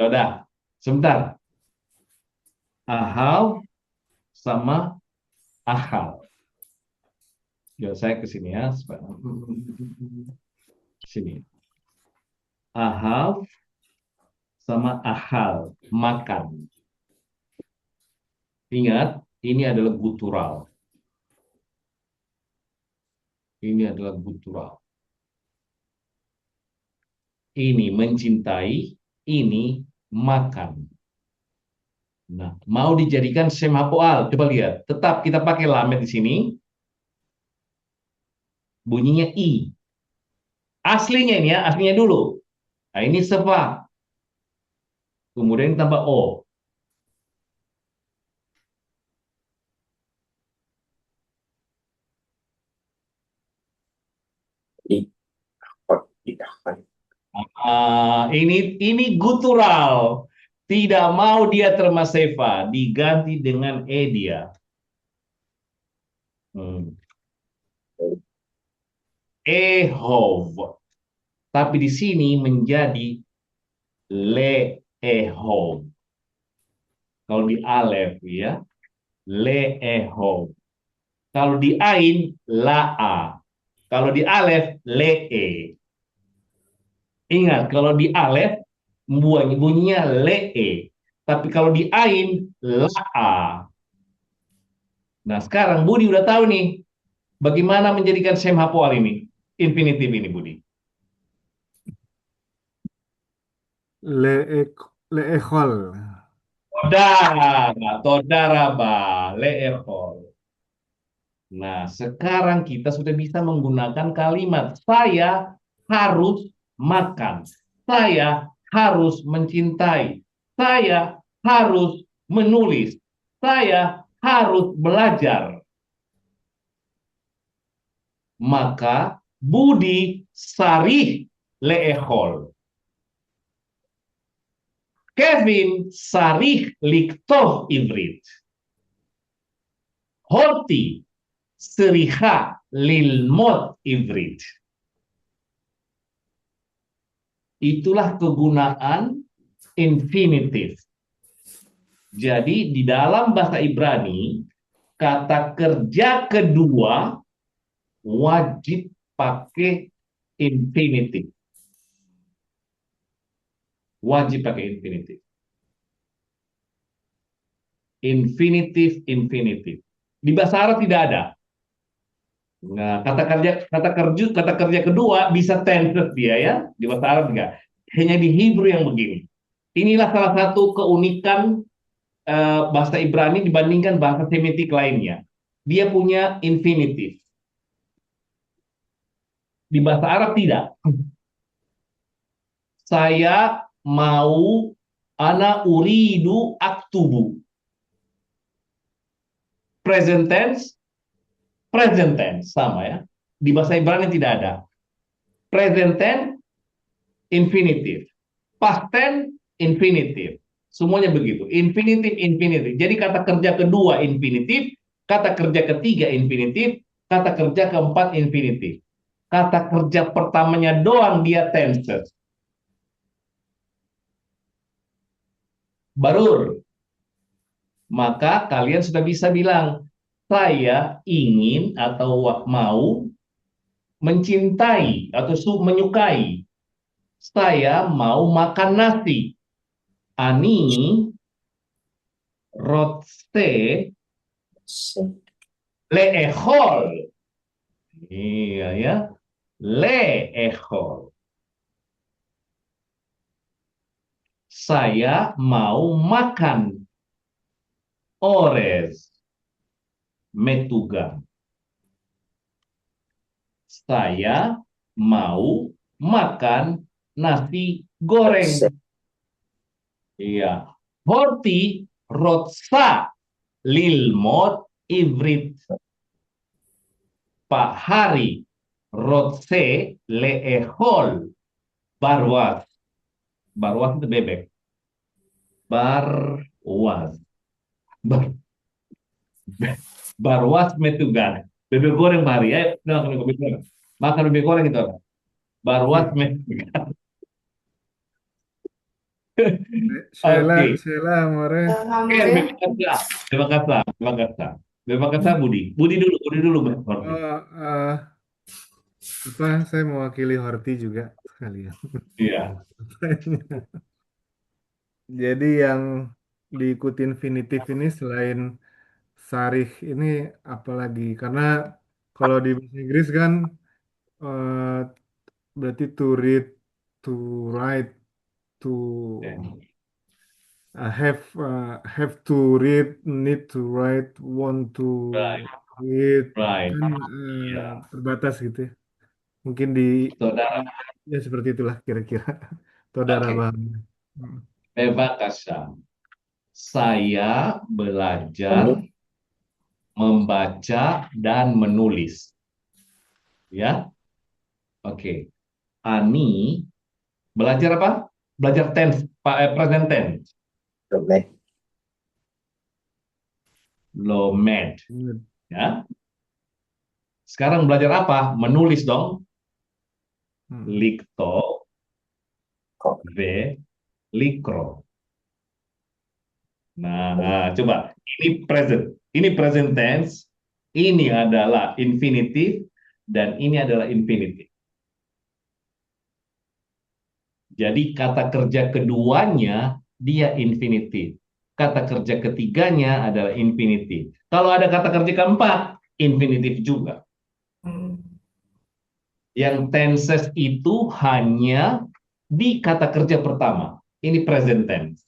S1: Sudah, sebentar. Ahal sama ahal. Ya, saya ke sini ya. Sini. Ahal sama ahal. Makan. Ingat, ini adalah gutural. Ini adalah gutural. Ini mencintai, ini makan. Nah, mau dijadikan semapoal. Coba lihat. Tetap kita pakai lamet di sini. Bunyinya I. Aslinya ini ya, aslinya dulu. Nah, ini sefa. Kemudian tambah O. Ini gutural. Tidak mau dia termaseva, diganti dengan e dia. Ehov. Tapi di sini menjadi leehov. Kalau di alef ya, leehov. Kalau di ain laa. Kalau di alef lee. Ingat, kalau di alef bunyinya lee. Tapi kalau di ain laa. Nah, sekarang Budi udah tahu nih bagaimana menjadikan sem hapoal ini, infinitif ini Budi.
S2: Leekol.
S1: Todaraba, leehol. Nah, sekarang kita sudah bisa menggunakan kalimat saya harus makan. Saya harus mencintai. Saya harus menulis. Saya harus belajar. Maka Budi sarih leehol. Kevin sarih liktoh ivrit. Horti seriha lilmot ivrit. Itulah kegunaan infinitif. Jadi di dalam bahasa Ibrani, kata kerja kedua wajib pakai infinitif. Wajib pakai infinitif. Infinitif. Di bahasa Arab tidak ada. Nah, kata kerja kedua bisa tense dia ya, di bahasa Arab enggak. Hanya di Hebrew yang begini. Inilah salah satu keunikan bahasa Ibrani dibandingkan bahasa Semitik lainnya. Dia punya infinitif. Di bahasa Arab tidak. Saya mau, ana uridu aktubu. Present tense sama ya. Di bahasa Ibrani tidak ada. Present tense infinitive. Past tense infinitive. Semuanya begitu. Infinitive, infinitive. Jadi kata kerja kedua infinitive, kata kerja ketiga infinitive, kata kerja keempat infinitive. Kata kerja pertamanya doang dia tenses. Barur. Maka kalian sudah bisa bilang, saya ingin atau mau mencintai atau menyukai. Saya mau makan nasi. Ani rotse leehol. Iya ya. Leehol. Saya mau makan. Ores metuga. Saya mau makan nasi goreng. Iya. Horti rotsa lilmot ivrit. Pak Hari rotse leehol barwas. Barwas itu bebek. Barwas. Barwas metugan. Bebek goreng Pak Hari. Makan bebek goreng. Makan bebek goreng itu apa? Barwas metugan. Oke.
S2: Sheila, More.
S7: Hamzah.
S1: Terima kasih. Terima kasih Budi. Budi dulu.
S2: Oh, saya mewakili Horti juga sekalian.
S1: Iya.
S2: Jadi yang diikuti infinitif ini selain sarih ini apalagi? Karena kalau di bahasa Inggris kan berarti to read, to write, to have to read, need to write, want to read,
S1: Right.
S2: kan
S1: Iya.
S2: terbatas gitu ya. Mungkin di
S1: Saudara,
S2: ya seperti itulah kira-kira. Saudara
S1: Oke.
S2: bahannya.
S1: terima kasih. Saya belajar membaca dan menulis. Ya. Oke. Ani belajar apa? Belajar tense, present tense. Lomed. Ya. Sekarang belajar apa? Menulis dong. Likto, ve, likro. Nah, coba. Ini present. Ini present tense. Ini adalah infinitive. Dan ini adalah infinitive. Jadi kata kerja keduanya dia infinitive. Kata kerja ketiganya adalah infinitive. Kalau ada kata kerja keempat, infinitive juga. Yang tenses itu hanya di kata kerja pertama. Ini present tense.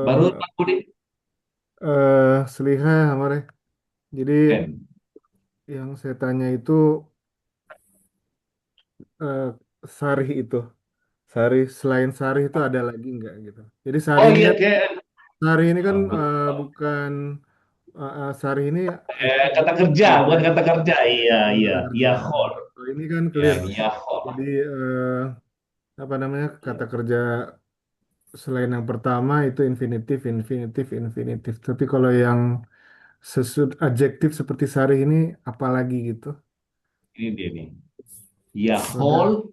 S1: Baru Pak Budi?
S2: Seliha, Amore. Jadi
S1: Ken.
S2: yang saya tanya itu sarih itu. Sarih selain sarih itu ada lagi nggak gitu. Jadi sarih
S1: Oh
S2: ini
S1: iya,
S2: kan
S1: Ken.
S2: sarih ini kan
S1: Betul.
S2: bukan sarih ini
S1: Kata kerja, bukan kata kerja. Iya,
S2: bukan
S1: iya.
S2: kata kerja.
S1: Yahor.
S2: Kalau ini kan
S1: Ya,
S2: clear.
S1: yahor.
S2: Jadi apa namanya kata kerja selain yang pertama itu infinitif, infinitif, infinitif. Tapi kalau yang adjektif seperti sarih ini apalagi gitu.
S1: Ini dia nih. Yahol,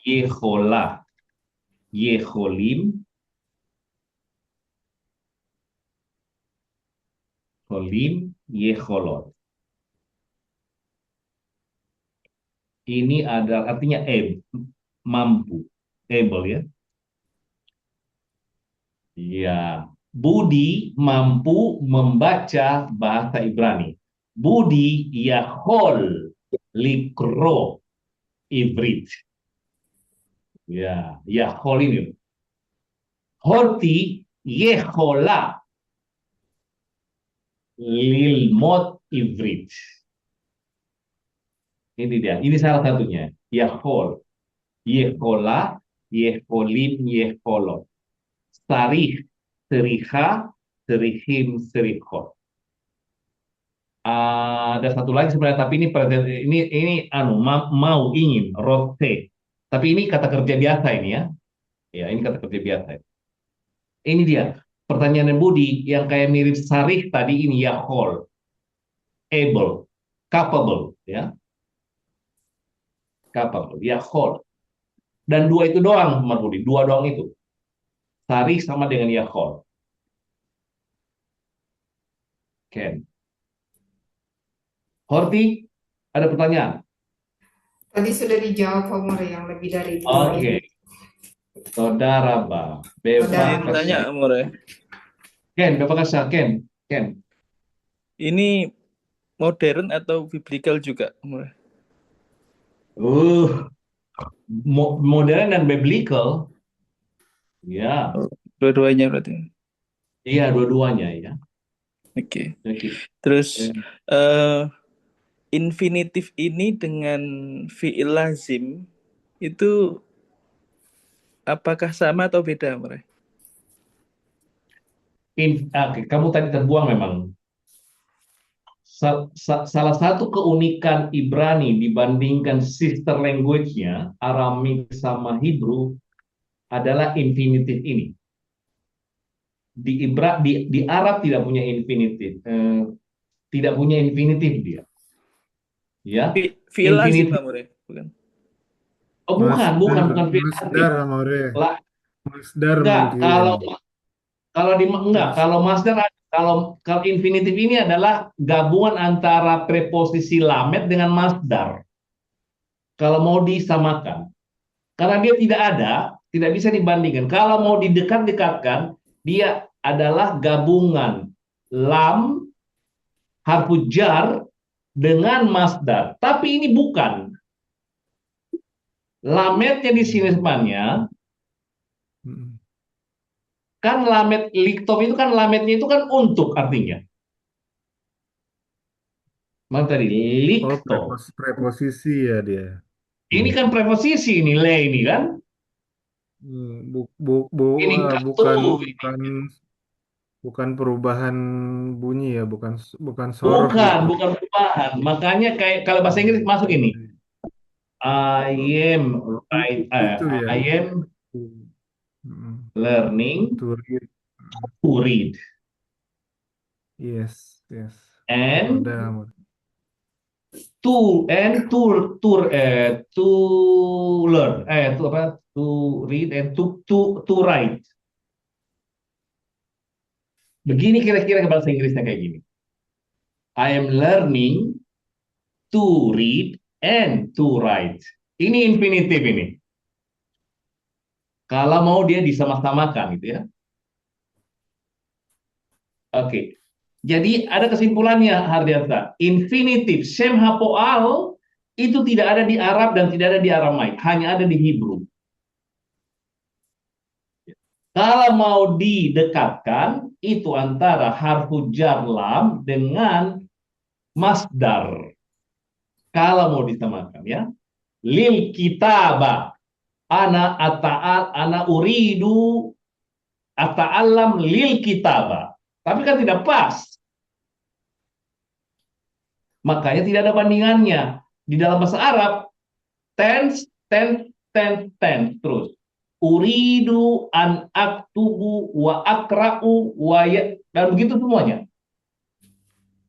S1: yehola, yeholim, holim, yeholot. Ini adalah artinya mampu, able ya. Iya, Budi mampu membaca bahasa Ibrani. Budi yahol likro Ivrit. Ya, yahol ini. Horti yehola lilmot Ivrit. Ini dia. Ini salah satunya. Yahol. Yehola, Yeholim, Yeholot. Sarih, Seriha, Serihim, Serihot. Ada satu lagi sebenarnya, tapi ini mau ingin rote. Tapi ini kata kerja biasa ini ya. Ya, ini kata kerja biasa. Ini dia. Pertanyaan Budi yang kayak mirip sarih tadi ini yahol, able, capable ya. Capable, yahol. Dan dua itu doang, Mas Budi. Dua doang itu. Sarih sama dengan yahol. Ken. Horti, ada pertanyaan?
S7: Tadi sudah dijawab Pak More yang lebih dari dua
S1: Oke.
S7: ini.
S1: Saudara Ba, bebas
S7: Saudara.
S4: Izin tanya,
S1: kasih.
S4: Amore.
S1: Ken, bebas kasih. Ken.
S4: Ini modern atau biblical juga, Amore?
S1: Modern dan biblical. Ya,
S4: Oh, dua-duanya berarti.
S1: iya dua-duanya ya.
S4: Oke.
S1: Oke.
S4: Terus infinitif ini dengan fi'il lazim itu apakah sama atau beda, Amore?
S1: Oke, kamu tadi terbuang memang. Salah satu keunikan Ibrani dibandingkan sister language-nya, Aramik sama Hebrew, adalah infinitif ini. Di Arab tidak punya infinitif. Tidak punya infinitif dia. Ya,
S4: Fi'il lazim,
S1: infinitif.
S4: Amore? Bukan.
S1: Oh, bukan
S2: Masdar,
S1: fi'il
S2: masdar,
S1: lazim.
S2: Amore.
S1: Lah,
S2: Masdar
S1: enggak,
S2: mungkin.
S1: kalau masdar, kalau infinitif ini adalah gabungan antara preposisi lamet dengan masdar. Kalau mau disamakan, karena dia tidak ada, tidak bisa dibandingkan. Kalau mau didekat-dekatkan, dia adalah gabungan lam, harfu jar dengan masdar. Tapi ini bukan. Lametnya di sini sebenarnya
S2: Mm.
S1: kan lamet liktop itu kan lametnya itu kan untuk artinya. Mana tadi
S2: Oh,
S1: likto.
S2: preposisi ya dia.
S1: Ini kan preposisi ini le ini kan. Ini
S2: Bukan
S1: katu.
S2: bukan perubahan bunyi ya, bukan sorof gitu.
S1: Bukan perubahan. Makanya kayak kalau bahasa Inggris masuk ini. I am right.
S2: Itu ya.
S1: I am
S2: Mm.
S1: learning
S2: To read.
S1: to read
S2: Yes.
S1: and
S2: Udah, Amore.
S1: to learn. To read and to write. Begini kira-kira bahasa Inggrisnya kayak gini. I am learning to read and to write. Ini infinitif ini. Kalau mau dia disama-samakan gitu ya. Oke. Jadi ada kesimpulannya Hardiansa. Infinitif shem hapoal itu tidak ada di Arab dan tidak ada di Aramaik, hanya ada di Hebrew. Kalau mau didekatkan itu antara harfu jar lam dengan masdar. Kalau mau disamakan ya. Lil kitaba ana uridu ata'allam lil kitaba. Tapi kan tidak pas. Makanya tidak ada bandingannya. Di dalam bahasa Arab tense terus. Uridu an aktubu wa akra'u dan begitu semuanya.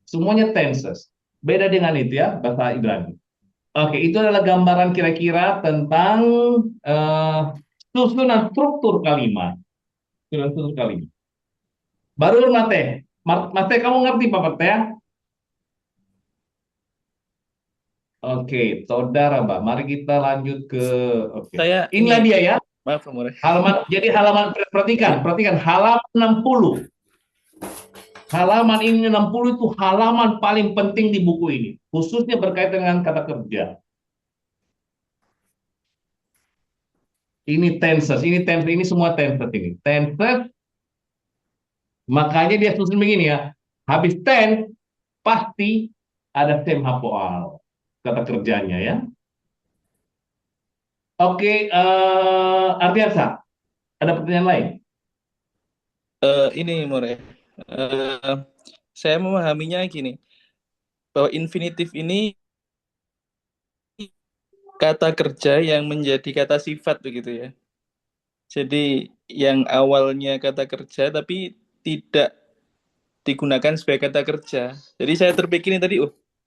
S1: Semuanya tenses. Beda dengan itu ya bahasa Ibrani. Oke, itu adalah gambaran kira-kira tentang susunan struktur kalimat. Baru Mate. Mate, kamu ngerti Pak Mate ya? Oke, saudara Mbak, mari kita lanjut ke Inilah dia ya.
S4: Maaf, Amore.
S1: Halaman perhatikan halaman 60. Halaman ini 60 itu halaman paling penting di buku ini, khususnya berkaitan dengan kata kerja. Ini tenses, ini semua tenses ini. Tenses, makanya dia susun begini ya. Habis tense, pasti ada stem hapoal. kata kerjanya ya. Oke, Ardiansa, ada pertanyaan lain?
S4: Ini More. Saya memahaminya gini, bahwa infinitif ini kata kerja yang menjadi kata sifat begitu ya. Jadi yang awalnya kata kerja tapi tidak digunakan sebagai kata kerja. Jadi saya terpikir tadi,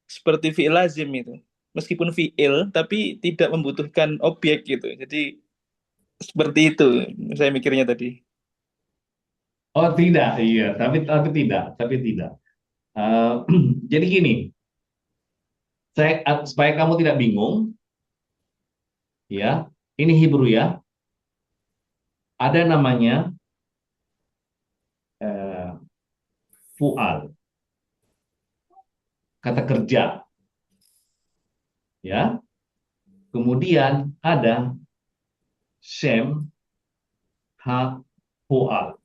S4: seperti fi'il lazim itu. Meskipun fi'il tapi tidak membutuhkan objek gitu. Jadi seperti itu saya mikirnya tadi.
S1: Oh tidak, iya, tapi tidak. Eh, jadi gini, supaya kamu tidak bingung, ya, ini Hebrew ya, ada namanya eh, fual, kata kerja, ya. Kemudian ada shem ha fual.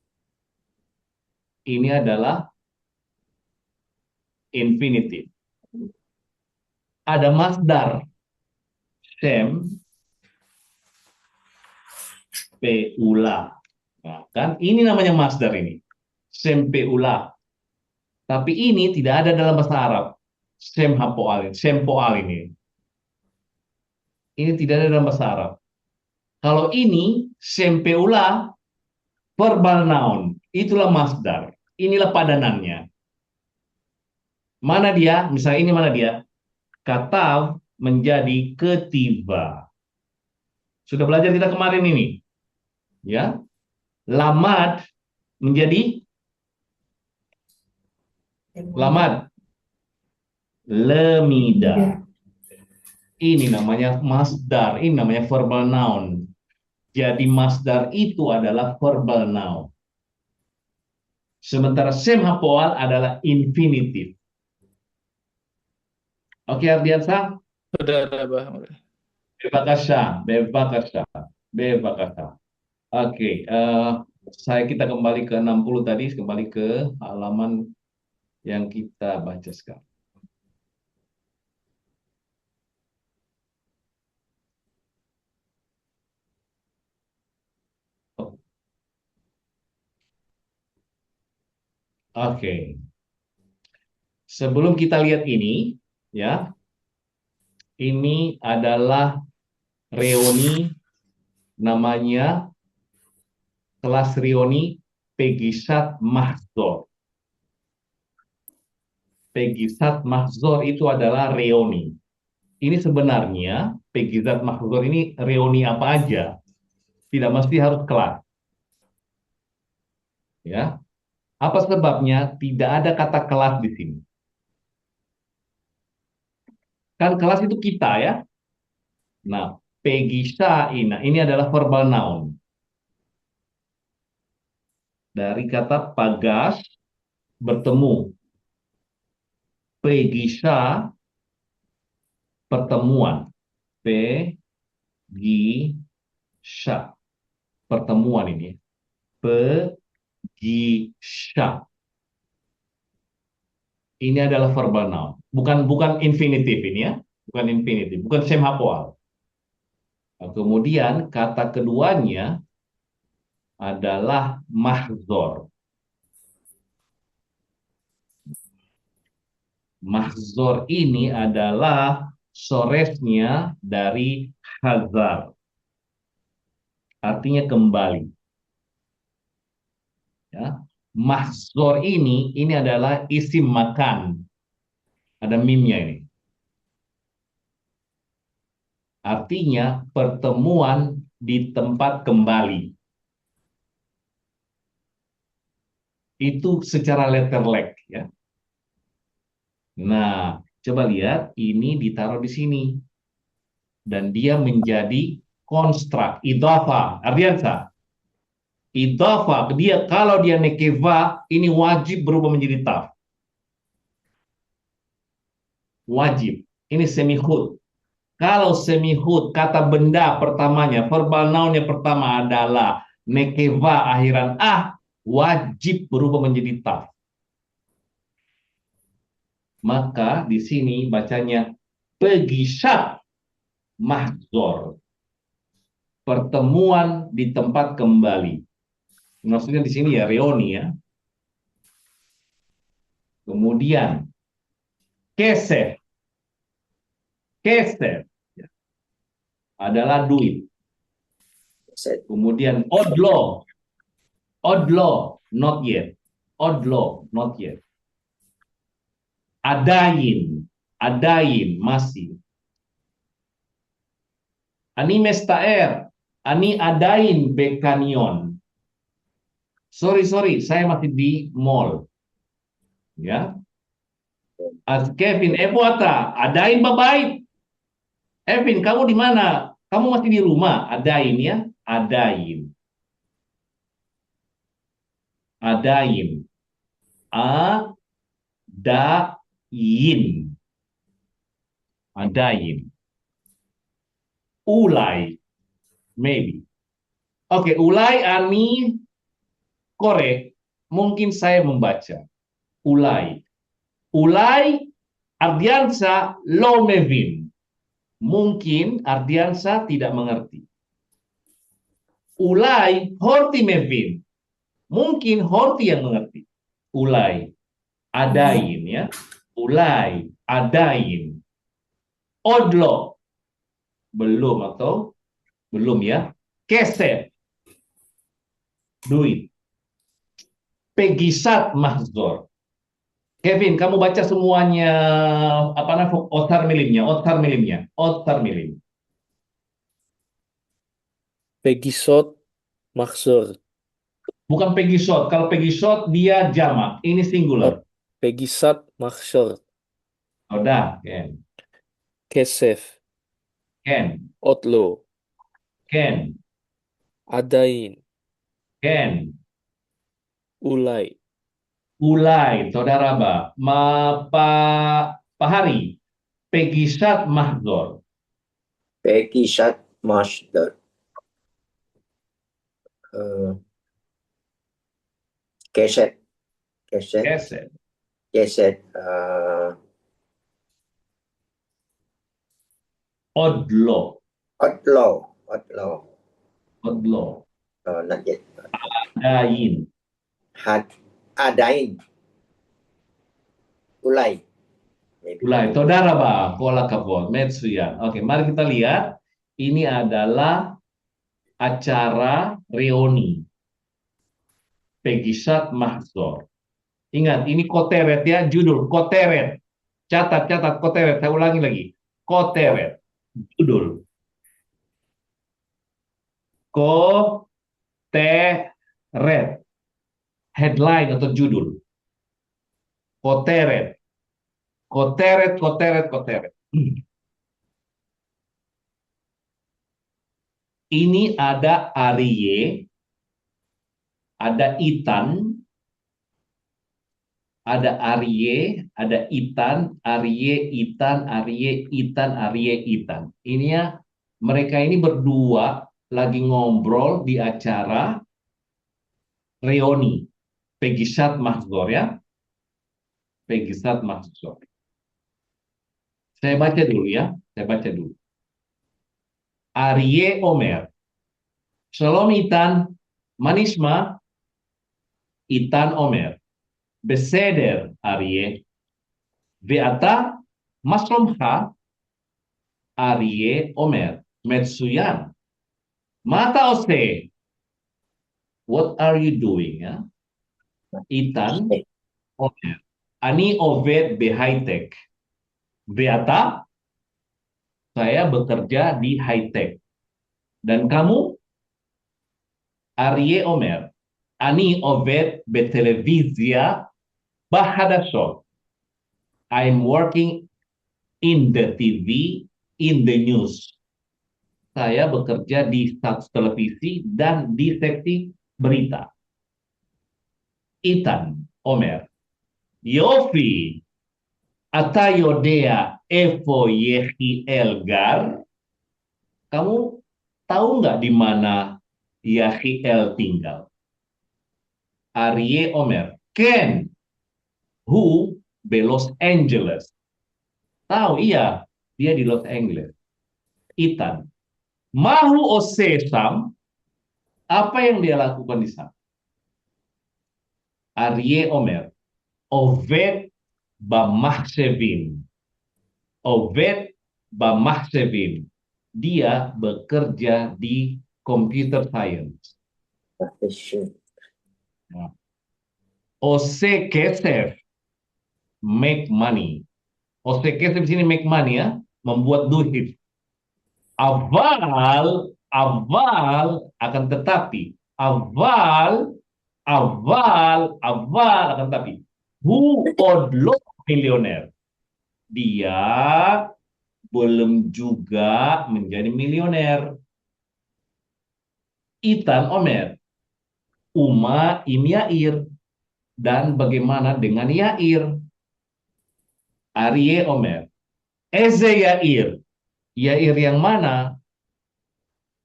S1: Ini adalah infinitif. Ada masdar shem peula. Nah, kan ini namanya masdar ini. Shem peula. Tapi ini tidak ada dalam bahasa Arab. Shem hapoal, shem poal ini. Ini tidak ada dalam bahasa Arab. Kalau ini shem peula, verbal noun, itulah masdar. Inilah padanannya. Mana dia? Misalnya ini mana dia? Katav menjadi ketiba. Sudah belajar kita kemarin ini. Ya. Lamad menjadi lamad. Lemida. Ini namanya masdar, ini namanya verbal noun. Jadi masdar itu adalah verbal noun. Sementara shem hapoal adalah infinitif. Oke, Ardiansa?
S4: Sudah ada Bah.
S1: Bebakasha. Oke, kita kembali ke 60 tadi, kembali ke halaman yang kita baca sekarang. Oke. Sebelum kita lihat ini, ya, ini adalah reuni, namanya kelas reuni Pegisat Mahzor. Pegisat Mahzor itu adalah reuni. Ini sebenarnya Pegisat Mahzor ini reuni apa aja, tidak mesti harus kelas. Ya, apa sebabnya tidak ada kata kelas di sini? Kan kelas itu kita ya. Nah, Pegisa ini adalah verbal noun. Dari kata pagas, bertemu. Pegisa, pertemuan. Pegisa, pertemuan ini. Pegisa. Ini adalah verbal noun. Bukan infinitif ini ya. Bukan infinitif. Bukan shem hapoal. Nah, kemudian kata keduanya adalah mahzor. Mahzor ini adalah soresnya dari hazar. Artinya kembali. Ya. Mahzor ini adalah isim makan. Ada mimnya ini. Artinya pertemuan di tempat kembali. Itu secara letterlek ya. Nah, coba lihat ini ditaruh di sini. Dan dia menjadi konstrak, idhafa. Ardiansa. Idhafa, kalau dia nekeva, ini wajib berubah menjadi taf. Wajib. Ini semihud. Kalau semihud, kata benda pertamanya, verbal nounnya pertama adalah nekeva akhiran wajib berubah menjadi taf. Maka di sini bacanya Pegisat mahzor. Pertemuan di tempat kembali. Maksudnya di sini ya reuni ya. Kemudian kesef. Kesef adalah duit.
S6: Set.
S1: Kemudian odlo. Odlo, not yet. Odlo, not yet. Adain. Adain, masih. Ani mestaer. Ani adain bekanion. Sorry, saya masih di mall. Ya. As Kevin, buata, adain babait. Evin, kamu di mana? Kamu masih di rumah? Adain ya, adain. Adain. Adain. Adain. Ulai. Maybe. Oke, ulai ani korek. Mungkin saya membaca. Ulai. Ulai Ardiansa lo mevin. Mungkin Ardiansa tidak mengerti. Ulai Horti mevin. Mungkin Horti yang mengerti. Ulai. Adain ya. Ulai. Adain. Odlo. Belum atau belum ya. Keset. Duit. Pegisat mahzor. Kevin, kamu baca semuanya apa namanya otar milimnya, otar milimnya, otar milim.
S3: Pegisot Mahzor.
S1: Bukan pegisot. Kalau pegisot dia jamak. Ini singular.
S3: Pegisat Mahzor.
S1: Udah, Ken.
S3: Kesef.
S1: Ken.
S3: Otlo.
S1: Ken.
S3: Adain.
S1: Ken.
S3: Ulai.
S1: Ulai, saudara Ba. Pak Hari. Pegisat mahzor.
S6: Pegisat masdar. Keset. Keset.
S1: Keset.
S6: Keset.
S1: Odlo.
S6: Odlo. Odlo.
S1: Odlo.
S6: Not yet.
S1: Dain.
S6: Adain. Ulai. Maybe.
S1: Ulai, saudara Ba. Kola kabot. Metsuyan. Oke, mari kita lihat. Ini adalah acara reuni. Pegisat mahzor. Ingat, ini koteret ya, judul koteret. Catat koteret. Saya ulangi lagi. Koteret. Judul. Koteret. Headline atau judul. Koteret. Koteret. Ini ada Arye, ada Itan, ada Arye, ada Itan, Arye, Itan, Arye, Itan, Arye, Itan. Ini ya, mereka ini berdua lagi ngobrol di acara reuni. Pegisat mahzor ya. Pegisat mahzor. Saya baca dulu ya. Arye Omer. Shalom Itan. Manisma. Itan Omer. Beseder Arye. Ve'ata maslomcha. Arye Omer. Metsuyan. Mata ose. What are you doing? Ya? Itan Omer. Ani oved behaitek. Ve'ata. Saya bekerja di high-tech. Dan kamu? Arye Omer. Ani oved betelevizia bahadashot. I'm working in the TV, in the news. Saya bekerja di stasiun televisi dan di seksi berita. Itan Omer. Yofi. Atayodea Efo Yehiel-gar. Kamu tahu nggak di mana Yehiel tinggal? Arye Omer. Ken. Who? Los Angeles. Tahu, iya. Dia di Los Angeles. Ethan. Mahu Osesam, apa yang dia lakukan di sana? Arye Omer. Oved Bamahsevim. Oved Bamahsevim. Dia bekerja di computer science.
S6: Profession.
S1: Ose Kesef, make money. Ose Kesef di sini make money ya, membuat duit. Aval akan tetapi. Aval akan tetapi. Who odlo milioner. Dia belum juga menjadi milioner. Itan Omer. Uma im Yair. Dan bagaimana dengan Yair? Arye Omer. Eze Yair. Yair yang mana?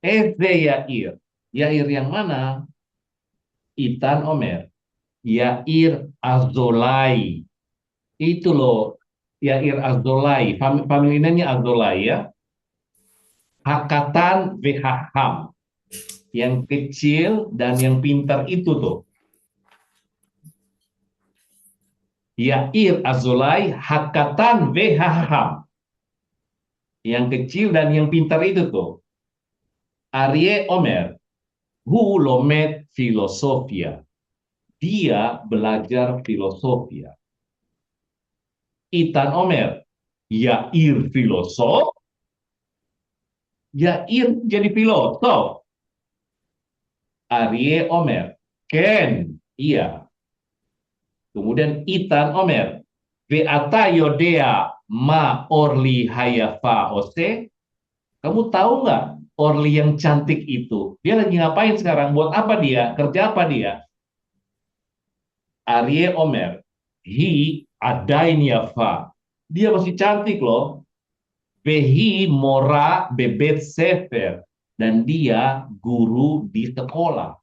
S1: Eze Yair. Yair yang mana? Itan Omer. Yair Azolai. Itu loh. Yair Azolai. Familinya Azolai ya. Hakatan Vehaham. Yang kecil dan yang pintar itu tuh. Yair Azolai Hakatan Vehaham. Yang kecil dan yang pintar itu tuh. Arye Omer. Hu lomet filosofia. Dia belajar filosofia. Itan Omer. Yair filosof. Yair jadi filosof. Arye Omer. Ken. Iya. Kemudian Itan Omer. Veata yodea ma orli hayafa ose. Kamu tahu nggak Orli yang cantik itu? Dia lagi ngapain sekarang? Buat apa dia? Kerja apa dia? Arye Omer. Hi adain yafa. Dia masih cantik loh. Vehi mora bebet sefer. Dan dia guru di sekolah.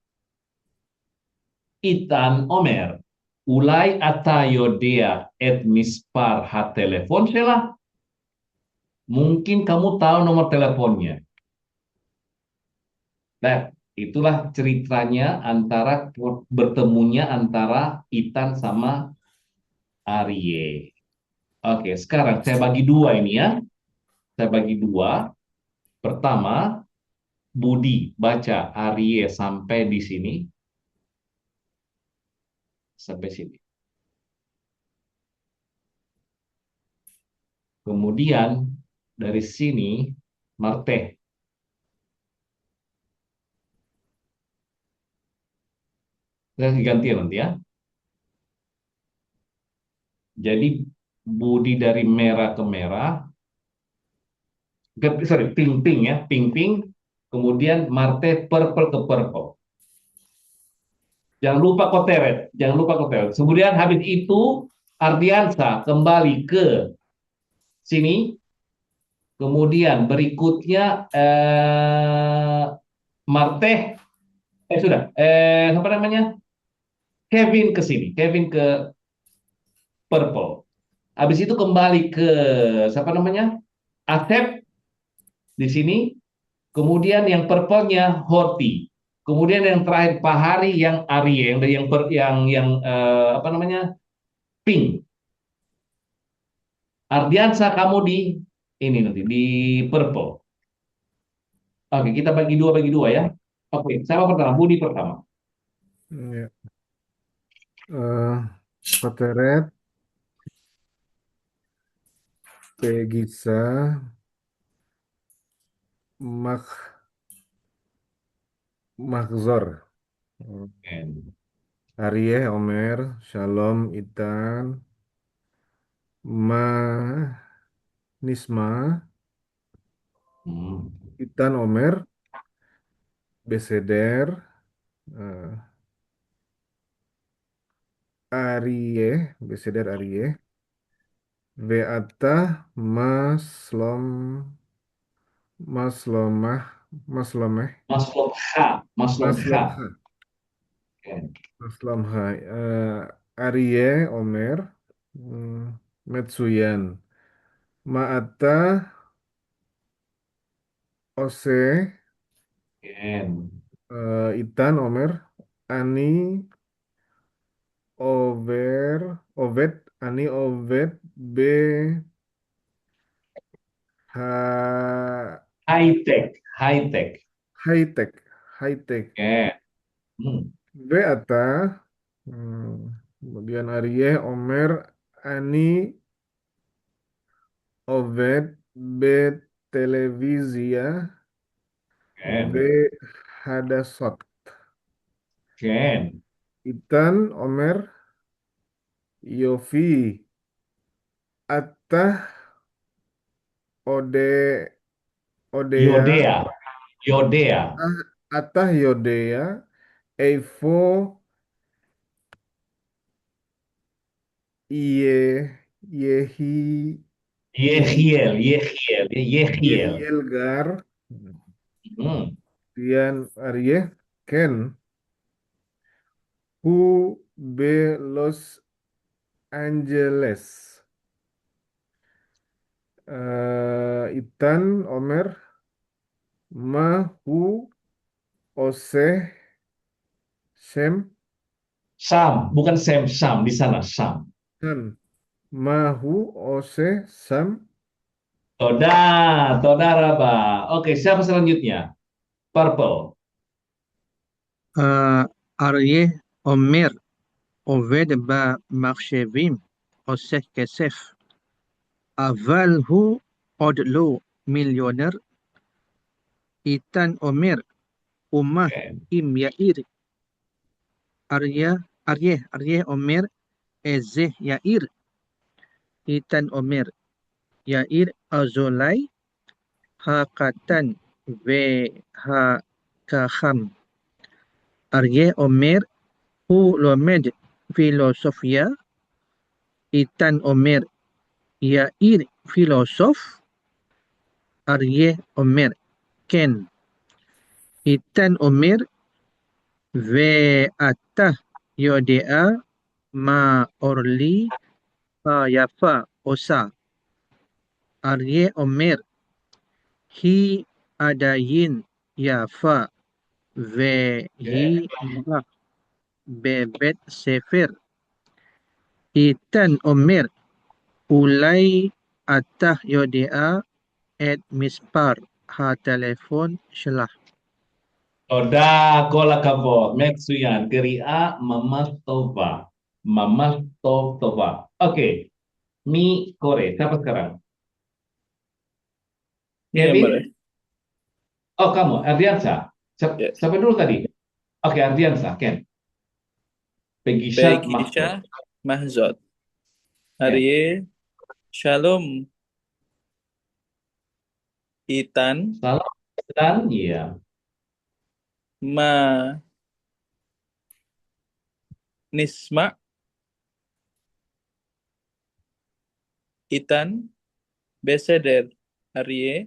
S1: Itan Omer. Ulai atayodea et mispar ha telepon shelah. Mungkin kamu tahu nomor teleponnya. Nah, itulah ceritanya bertemunya antara Itan sama Arye. Oke, sekarang saya bagi dua ini ya. Saya bagi dua. Pertama, Budi baca Arye sampai di sini. Sampai sini. Kemudian dari sini Marte. Saya ganti nanti ya. Jadi Budi dari merah ke merah. Sorry, pink ya, pink. Kemudian Marte purple ke purple. Jangan lupa koteret, jangan lupa koteret. Kemudian habis itu Ardiansa kembali ke sini. Kemudian berikutnya Marte sudah apa namanya? Kevin ke sini, Kevin ke purple. Habis itu kembali ke siapa namanya? Asep di sini. Kemudian yang purple-nya Horti. Kemudian yang terakhir Pak Hari yang Arye, yang apa namanya? Pink. Ardiansa kamu di ini nanti di purple. Oke, kita bagi dua ya. Oke, siapa pertama? Budi pertama.
S2: Ya. Koteret, Pegisa, Mahzor,
S1: And,
S2: Arye, Omer, Shalom, Itan, Nisma, Itan, Omer, Beseder, Arye, Beseder Arye, Beata, Maslomah, Maslomeh,
S1: Maslomha. And,
S2: Maslomha, Arye, Omer, Metsuyan, Maata, Ose,
S1: Ken.
S2: Itan, Omer, Ani, Oved, Ani, Oved, B,
S1: High tech. High tech.
S2: High tech, high tech.
S1: Ken. Hmm.
S2: Beata, kemudian Aryeh, Omer, Ani, Oved, B, Televisia, V,
S1: Ken.
S2: Hadasot.
S1: Ken.
S2: Itan, Omer, Yofi, Atah, Ode, Odea,
S1: Yodea. Yodea.
S2: Atah Yodea, Eifo, Ye, Yehi, Yehi,
S1: Yehiel. Yehiel. Yehiel.
S2: Yehielgar,
S1: Hmm.
S2: kemudian Aryeh, Ken, Hu, B, Los Angeles. Itan, Omer, Mahu, Oseh, Shem,
S1: Sam. Bukan Sam. Sam. Di sana. Sam.
S2: Sam. Mahu, Oseh, Sam.
S1: Toda. Toda Raba. Oke. Siapa selanjutnya? Purple.
S9: אריה אומר, עובד במחשבים, עושה כסף, אבל הוא עוד לא מיליונר. איתן אומר, ומה
S1: Ken.
S9: אם יאיר? אריה אומר, איזה יאיר? איתן אומר, יאיר אזולאי, הקטן והחכם. אריה אומר, הוא לומד פילוסופיה. איתן אומר, יאיר פילוסוף? אריה אומר, כן. איתן אומר, ואתה יודע מה אורלי היפה עושה? אריה אומר, היא עדיין יפה, והיא רק בבית ספר. איתן אומר, אולי אתה יודע את מספר הטלפון שלה.
S1: Toda. Kola kabot. Metsuyan. Keria. Mama Tova. Mama Tova. Oke. Mi Kore. Siapa sekarang?
S4: Ini
S1: Kevin?
S4: Amar.
S1: Oh, kamu. Ardiansa.
S4: Ya.
S1: Siapa dulu tadi? Oke, Ardiansa. Ken. Pegisha
S4: Begisha
S1: Mahfud.
S4: Mahzod.
S1: Ken.
S4: Arye Shalom. Itan
S1: Salam dan iya.
S4: Ma Nisma. Itan Beseder. Arye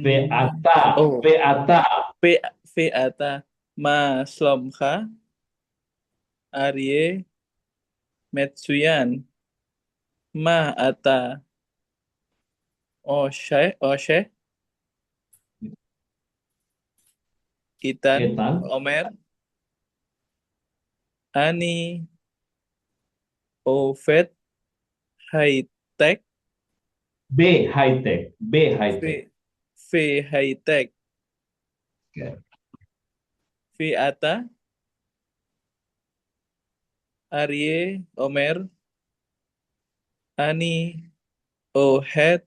S1: Beata.
S4: Oh,
S1: Beata.
S4: Feata Ma Slomcha. Arye Metsuyan. Ma Ata Oshe. Itan
S1: Etan.
S4: Omer. Ani Ofet High-Tech.
S1: B high tech. B high tech.
S4: Fe High-Tech.
S1: Oke.
S4: Fiata Arye Omer. Ani Ohet.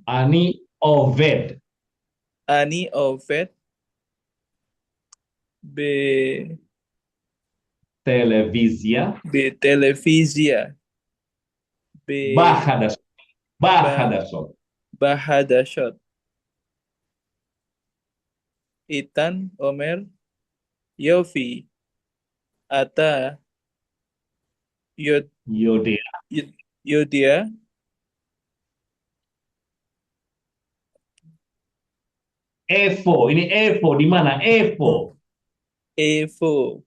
S1: Ani Oved.
S4: Ani Ofet Be
S1: Televisia.
S4: Televisia. Be
S1: Bahadasot. Bahadasot.
S4: Bahadashot. Itan Omer. Yofi Ata Yod
S1: Yodea.
S4: Yodia
S1: Evo. Ini Evo. Di mana? Evo.
S4: Efo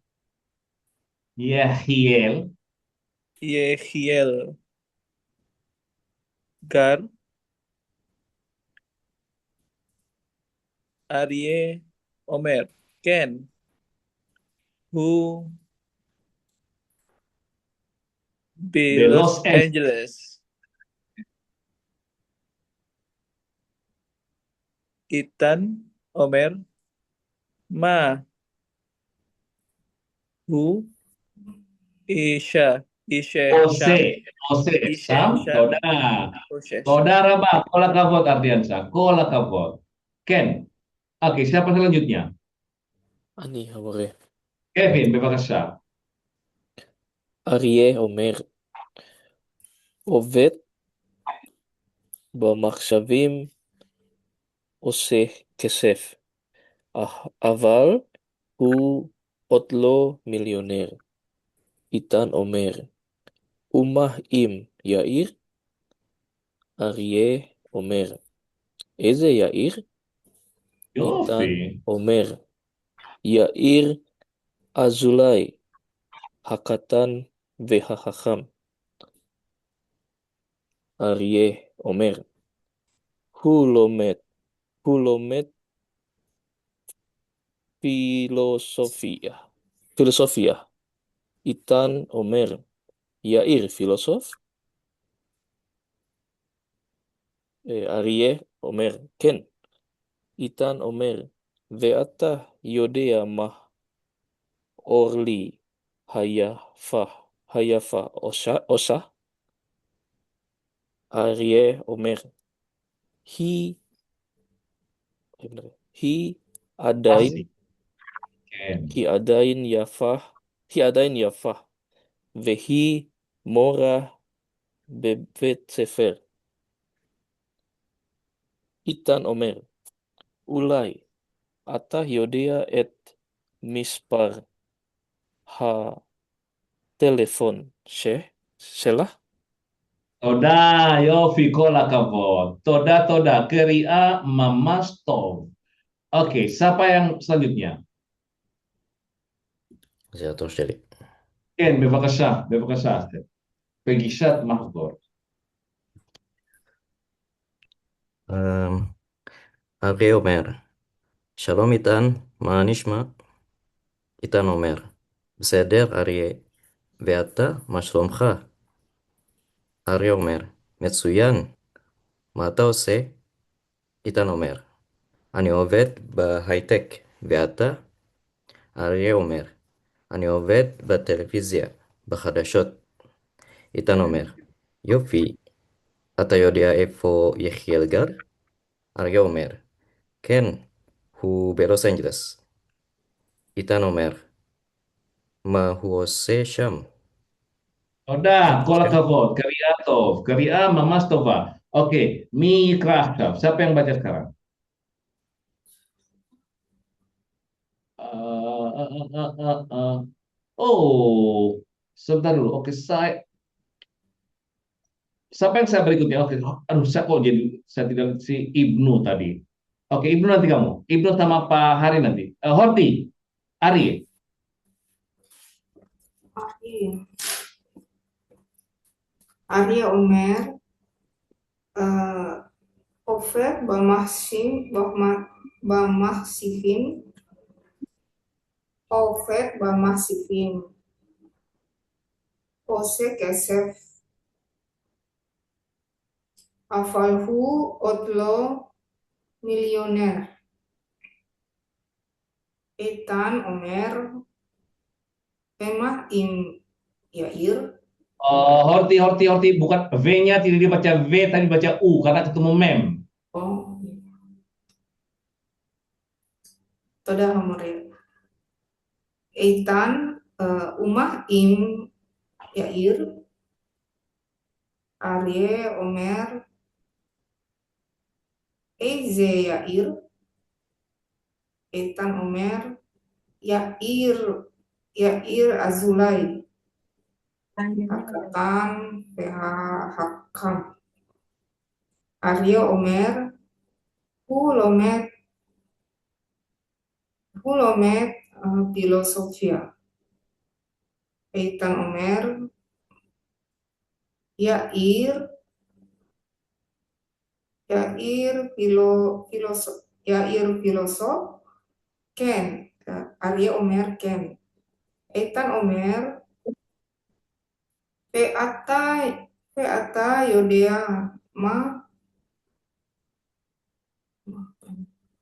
S1: Yehiel.
S4: Yehiel. Gar. Arie. Omer. Ken. Who. Be
S1: De
S4: Los
S1: Los Angeles.
S4: Angeles. Ethan. Omer. Ma. Who. Isha. Ishe. Sham.
S1: Jose.
S4: Ishe.
S1: Sam.
S4: Sham.
S1: Toda.
S4: Oshe.
S1: Toda Rabah. Kola kavot Ardiansa. Kola kavot. Ken. Oke, siapa selanjutnya?
S3: אני המורה.
S1: Kevin, bebasya.
S3: אריה אומר, עובד במחשבים עושה כסף, אבל הוא עוד לא מיליונר. איתן אומר, ומה עם יאיר? אריה אומר, איזה יאיר? איתן
S1: Yofi.
S3: אומר, יאיר אזולאי, הקטן והחכם. אריה אומר, הוא לומד פילוסופיה. איתן אומר, יאיר פילוסוף? אריה אומר, כן. איתן אומר, ואתה יודע מה אורלי היפה עושה? אריה אומר, היא עדיין
S1: Asik. Ken.
S3: היא עדיין יפה, והיא מורה בבית ספר. איתן אומר, אולי אתה יודע את מספר הטלפון שלה?
S1: Toda, Yofi, kola kavot. Toda. Keria Mamas Tov. Oke, siapa yang selanjutnya?
S5: זה התור שלי.
S1: Ken, bebasya. Pegishat Mahgor.
S5: אריה אומר, שלום איתן, מה נשמע? איתן אומר, בסדר אריה, ואתה, מה שלומך? אריה אומר, מצוין, מה אתה עושה? איתן אומר, אני עובד בהייטק, ואתה? אריה אומר, אני עובד בטלוויזיה, בחדשות. איתן אומר, יופי, אתה יודע איפה יחיאל גר? אריה אומר, כן, הוא בלוס אנג'לס. איתן אומר, מה הוא עושה שם?
S1: Toda, kola kavot. Keria Tov. Keria Mamas Tova. Oke, Mika. Siapa yang baca sekarang? Oh, sebentar dulu. Oke, siapa yang saya berikutnya? Oke, aduh, saya kok jadi saya tidak si Ibnu tadi. Oke, Ibnu nanti kamu. Ibnu sama Pak Hari nanti. Horti, Ari.
S7: Arya Omer, Ofer Bamahsifin, Ofer Bamahsifin, Ose Kesef, Afalhu Otlo Milioner, Etan Omer, Emah Im Yair,
S1: Horti. Bukan V-nya tidak dibaca V, tapi dibaca U karena ketemu mem.
S7: Oh, Toda Homer. Eitan, Umah Im Yair, Arye Omer, Eze Yair, Eitan Omer, Yair Azulai, Hakatan PH Hakam, Arye Omer, Hulomet Filosofia. Eitan Omer, Yair, Yair filosof, Ken, Arya Omer Ken. Eitan Omer, Peata Yodea,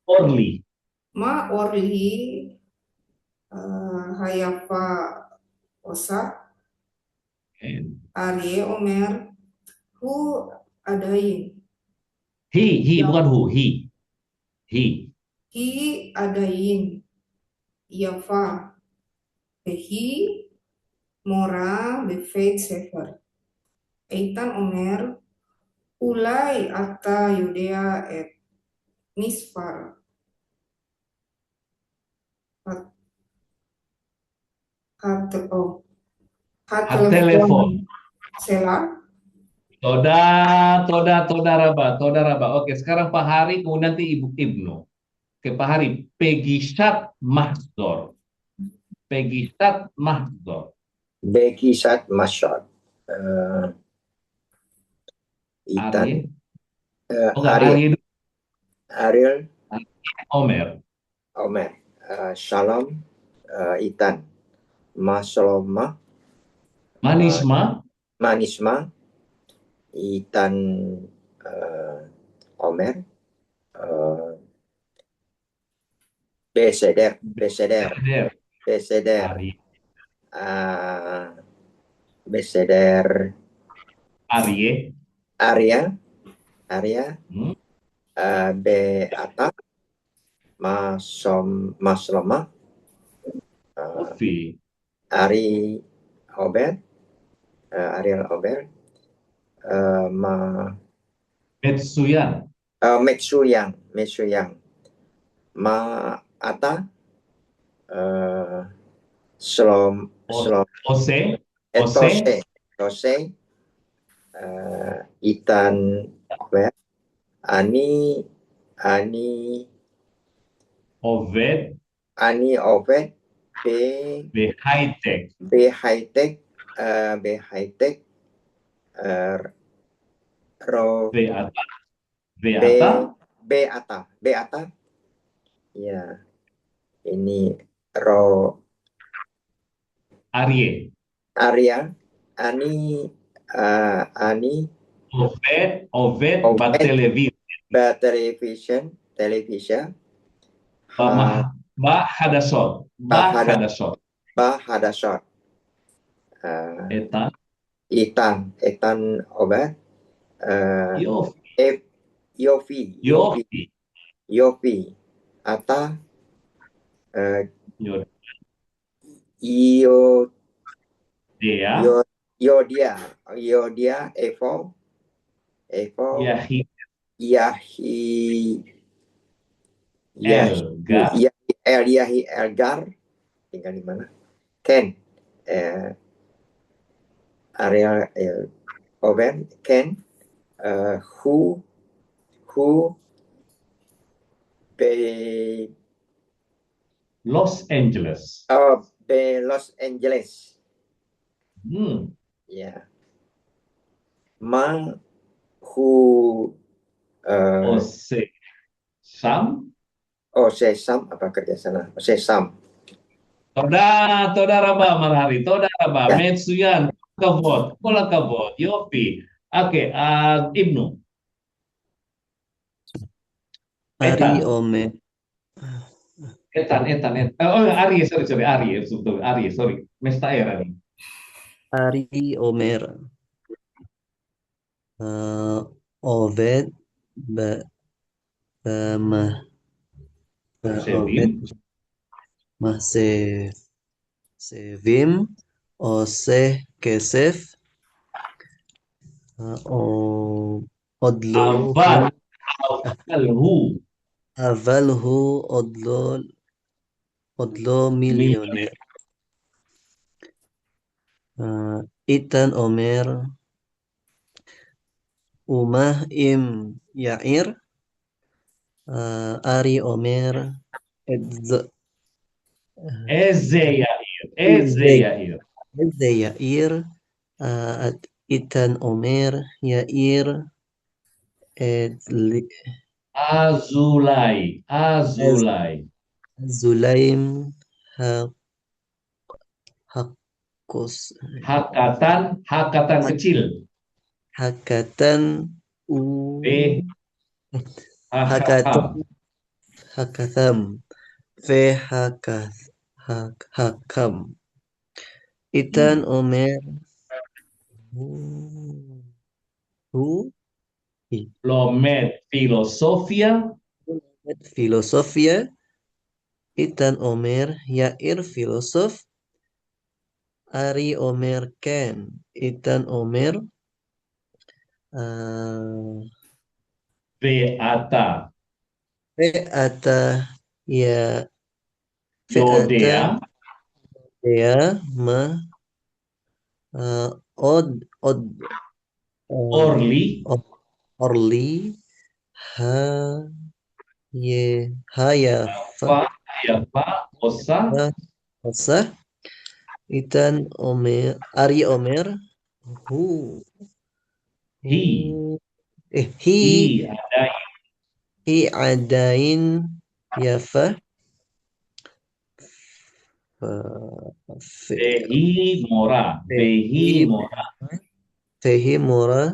S1: Orly.
S7: Orli, Hayafa Osa,
S1: And
S7: Arya Omer, Hu Adain.
S1: he
S7: Ya,
S1: bukan who, he.
S7: Hi Adain, Yafa, Behi, Mora, Befeit Sefer. Eitan Omer, Ulai Ata Yudea et Mispar. Hat telepon
S1: Telepon.
S7: Sela.
S1: Toda raba. Oke, sekarang Pak Hari, kemudian nanti Ibu Ibnu. Oke, Pak Hari, Pegisat Mahzor. Pegisat Mahzor.
S6: Bekisat Masyad. Itan.
S1: Arye
S6: Ariel
S1: Omer.
S6: Omer. Shalom. Itan. Masloma. Manisma. Itan Omer. Beseder.
S1: Arye.
S6: Beseder.
S1: Arya.
S6: Beata. Masloma.
S1: Ofi.
S6: Ariel Ober. Metsuyang. Maata. Ose. Itan Ober. Ani Oved. Behaitek. Beata. Ya, ini Arya. Ani.
S1: Oved.
S6: Television.
S1: Bahadasot.
S6: Etan Ober. Yofi. Ata. Yodia. Evo. Yahi Elgar. Tinggal di mana? Ken. Ariel Oben. Ken. Who
S1: Los Angeles.
S6: Los Angeles. Ya. Who
S1: Sam.
S6: Sesam apa kerja sana? Sesam.
S1: Toda raba Marhari. Toda raba.
S6: Ya.
S1: Metsuyan. Kavod. Kola kavod. Yopi. Oke, Ibnu.
S10: Ari Omer.
S1: Etan. Arye, sorry. Arye, sorry. Mestair Ari.
S10: Ari Omer. Oved. Sevim. Oseh Kesef. Odlo. Avalhu Odlo milioner. Itan Omer. Umah Im Yair. Ari Omer.
S1: Eze Yair.
S10: Azza Yair, Itan Omer, Yair, Edli,
S1: Azulai, Azulai.
S10: Zulaim, Hakos,
S1: Hakatan kecil.
S10: Hakatan,
S1: B,
S10: Hakatan,
S1: hakam.
S10: Hakatham, Hakam, Itan Omer, Hu,
S1: Lomet filosofia.
S10: Filosofia, Itan Omer, Yair filosof, Ari Omer Ken, Itan Omer,
S1: Beata.
S10: Feata, ya,
S1: Yodea.
S10: Feata, ya, ma, od,
S1: Orli.
S10: Orli, ha, ya,
S1: Fa, Yafa, Osa.
S10: Osa, Itan Omer, Ari Omer, Hu,
S1: Hi.
S10: Hi,
S1: Ada.
S10: Adain, Yafa,
S1: Behi mora. Behi mora.
S10: Fehi Mora,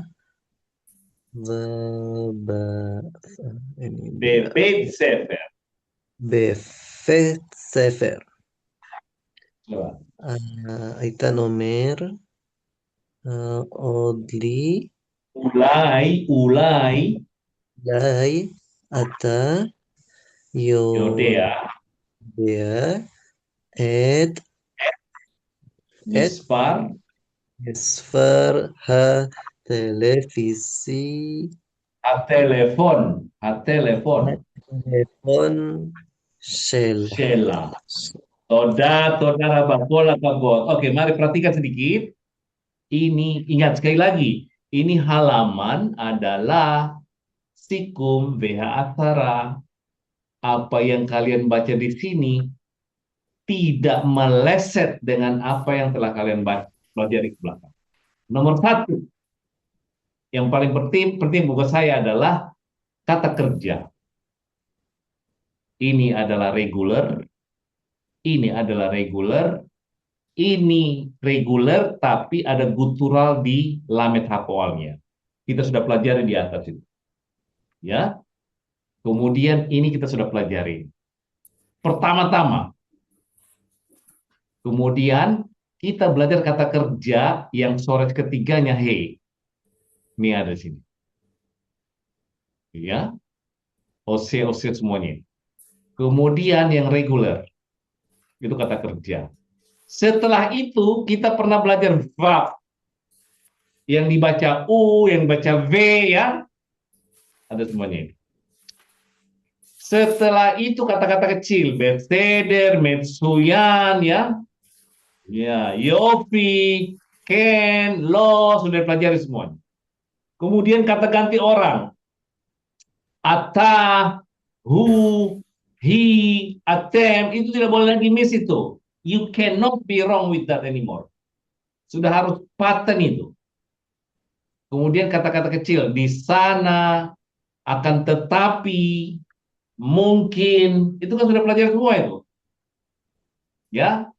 S1: Bebet sefer.
S10: Befet Sefer,
S1: Coba.
S10: Itan Omer, Odli,
S1: Ulai.
S10: Dai, Ata,
S1: Yodea.
S10: Yodea, Ed,
S1: Mispar.
S10: Isfar, Ha, Televisi,
S1: Telepon.
S10: Telepon, Shell.
S1: Sheila. Toda rabakola kabot. Oke, mari perhatikan sedikit. Ini ingat sekali lagi. Ini halaman adalah sikum BH aksara. Apa yang kalian baca di sini tidak meleset dengan apa yang telah kalian pelajari ke belakang. Nomor satu, yang paling penting buat saya adalah kata kerja. Ini adalah regular, ini adalah regular, ini regular, tapi ada gutural di lamet hakoalnya. Kita sudah pelajari di atas itu. Ya. Kemudian ini kita sudah pelajari. Pertama-tama. Kemudian kita belajar kata kerja yang sores ketiganya he. Ini ada di sini. Ya. OC semuanya. Kemudian yang regular. Itu kata kerja. Setelah itu kita pernah belajar verb. Yang dibaca U, yang dibaca V ya. Ada semuanya ini. Setelah itu kata-kata kecil, Berteder, Metsuyan ya. Ya, Yofi, Ken, Lo sudah pelajari semuanya. Kemudian kata ganti orang. Ata, who, he, atem, itu tidak boleh lagi miss itu. You cannot be wrong with that anymore. Sudah harus paten itu. Kemudian kata-kata kecil, di sana, akan tetapi, mungkin, itu kan sudah pelajari semua itu. Ya,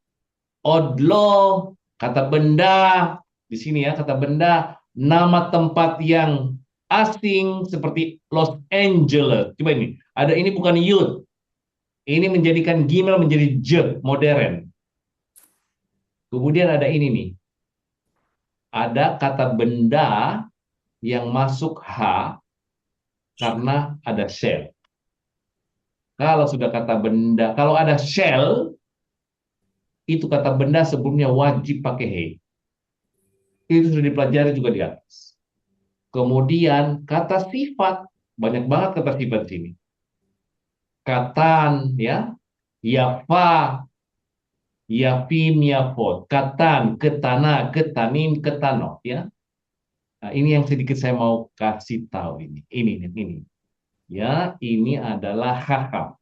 S1: odlo, kata benda, di sini ya, kata benda, nama tempat yang asing seperti Los Angeles. Coba ini bukan youth. Ini menjadikan gimel menjadi j, modern. Kemudian ada ini nih. Ada kata benda yang masuk H karena ada shell. Kalau sudah kata benda, kalau ada shell, itu kata benda sebelumnya wajib pakai he. Itu sudah dipelajari juga di atas. Kemudian kata sifat, banyak banget kata sifat sini. Katan, ya, yafa, yafim, yafot, katan, ketana, ketanin, ketano, ya. Nah, ini yang sedikit saya mau kasih tahu ini. Ini. Ya, ini adalah hakam.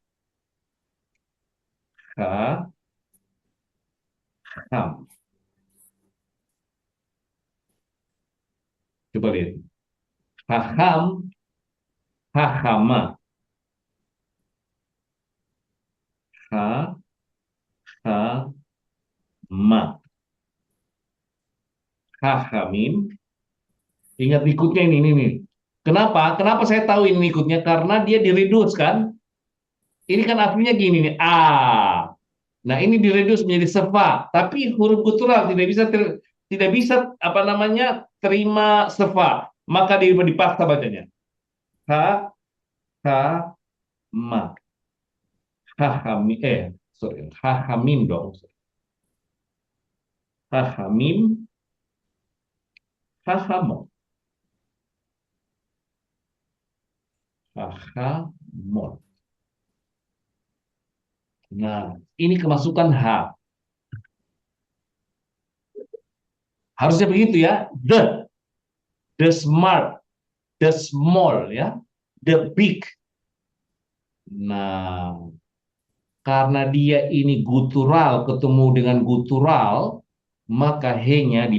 S1: Hakam. Coba lihat. Haham, hahama. Ha, ha, ma. Hahamim. Ingat ikutnya ini nih. Kenapa? Kenapa saya tahu ini ikutnya? Karena dia diredus kan. Ini kan aslinya gini nih. A. Nah, ini diredus menjadi sefa, tapi huruf guttural tidak bisa apa namanya terima sefa, maka dia dipaksa bacanya. Ha, ha, ma. Hahamim, sorry, hahamim dong. Hahamim, hahamo. Hahamon. Nah, ini kemasukan H. Harusnya begitu ya. The smart, the small ya, the big. Nah, karena dia ini gutural ketemu dengan gutural, maka he-nya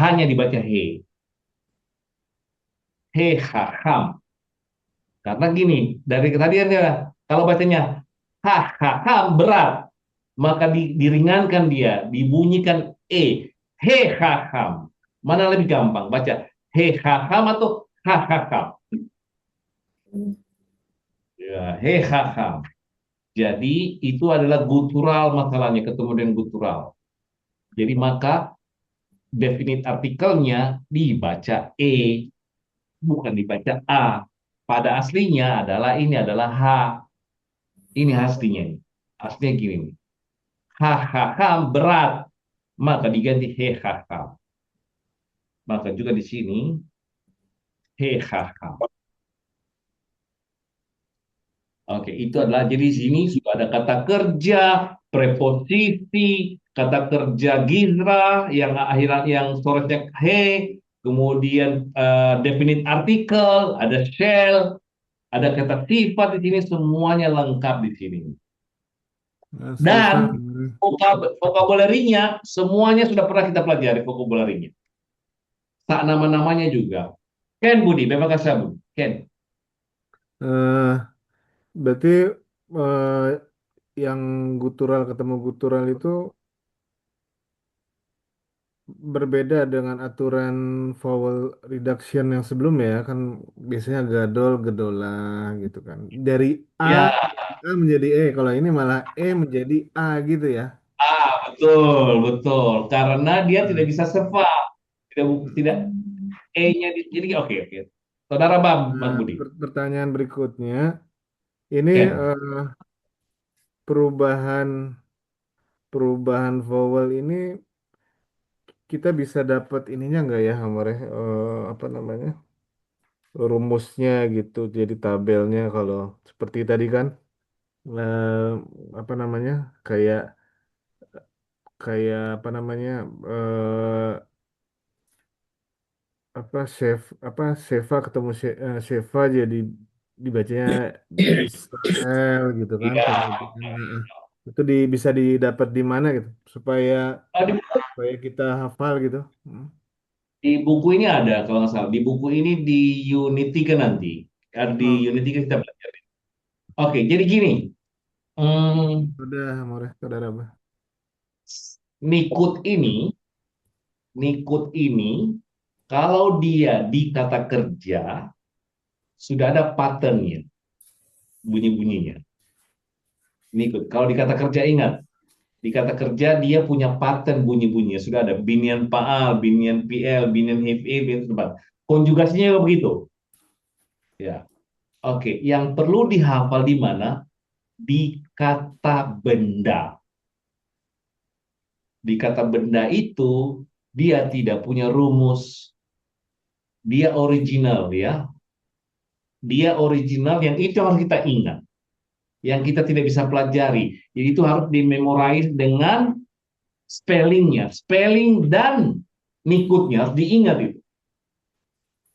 S1: hanya dibaca he. He haham. Karena gini, dari tadi kalau bacanya haham berat, maka diringankan dia, dibunyikan e. He haham. Mana lebih gampang baca? He haham atau haham? Ya, he haham. Jadi itu adalah gutural masalahnya, ketemu dengan gutural. Jadi maka definite artikelnya dibaca E, bukan dibaca A. Pada aslinya ini adalah H. Ini aslinya. Aslinya gini nih. H berat, maka diganti he ha. Maka juga di sini he ha. Oke, itu adalah jadi di sini sudah ada kata kerja, preposisi, kata kerja gizra yang akhiran yang storage he, kemudian definite artikel, ada shall, ada kata sifat di sini, semuanya lengkap di sini. Dan vokabularinya semuanya sudah pernah kita pelajari vokabularinya. Tak nama-namanya juga. Ken Budi, terima kasih Budi. Ken.
S2: Berarti yang gutural ketemu gutural itu berbeda dengan aturan vowel reduction yang sebelumnya ya, kan biasanya gadol, gedola gitu kan. Dari A,
S1: Ya.
S2: A menjadi E, kalau ini malah E menjadi A gitu ya.
S1: Betul. Karena dia tidak bisa sefa. Tidak E-nya jadi oke. Saudara Bang Budi.
S2: Pertanyaan berikutnya, ini
S1: Ken.
S2: perubahan vowel ini kita bisa dapat ininya nggak ya, Amore? Apa namanya? Rumusnya gitu, jadi tabelnya kalau seperti tadi kan, apa namanya? Kayak kayak apa namanya? Apa Seva ketemu Sheva jadi dibacanya Israel gitu kan,
S1: Iya.
S2: kemudian itu bisa didapat di mana gitu supaya kita hafal gitu.
S1: Di buku ini ada kalau nggak salah. Di buku ini di unit 3 nanti. Di unit 3 kita belajar. Oke, jadi gini.
S2: Udah, Amore, saudara apa?
S1: Nikut ini kalau dia di kata kerja sudah ada patternnya, bunyi-bunyinya. Nikut. Kalau di kata kerja ingat, di kata kerja dia punya pattern bunyi-bunyinya. Sudah ada binian paal, binian pl, binian he, binian tempat. Konjugasinya juga begitu. Ya. Oke, yang perlu dihafal di mana? Di kata benda. Di kata benda itu dia tidak punya rumus. Dia original ya. Dia original yang itu harus kita ingat. Yang kita tidak bisa pelajari. Jadi itu harus dimemorize dengan spellingnya. Spelling dan nikutnya harus diingat itu.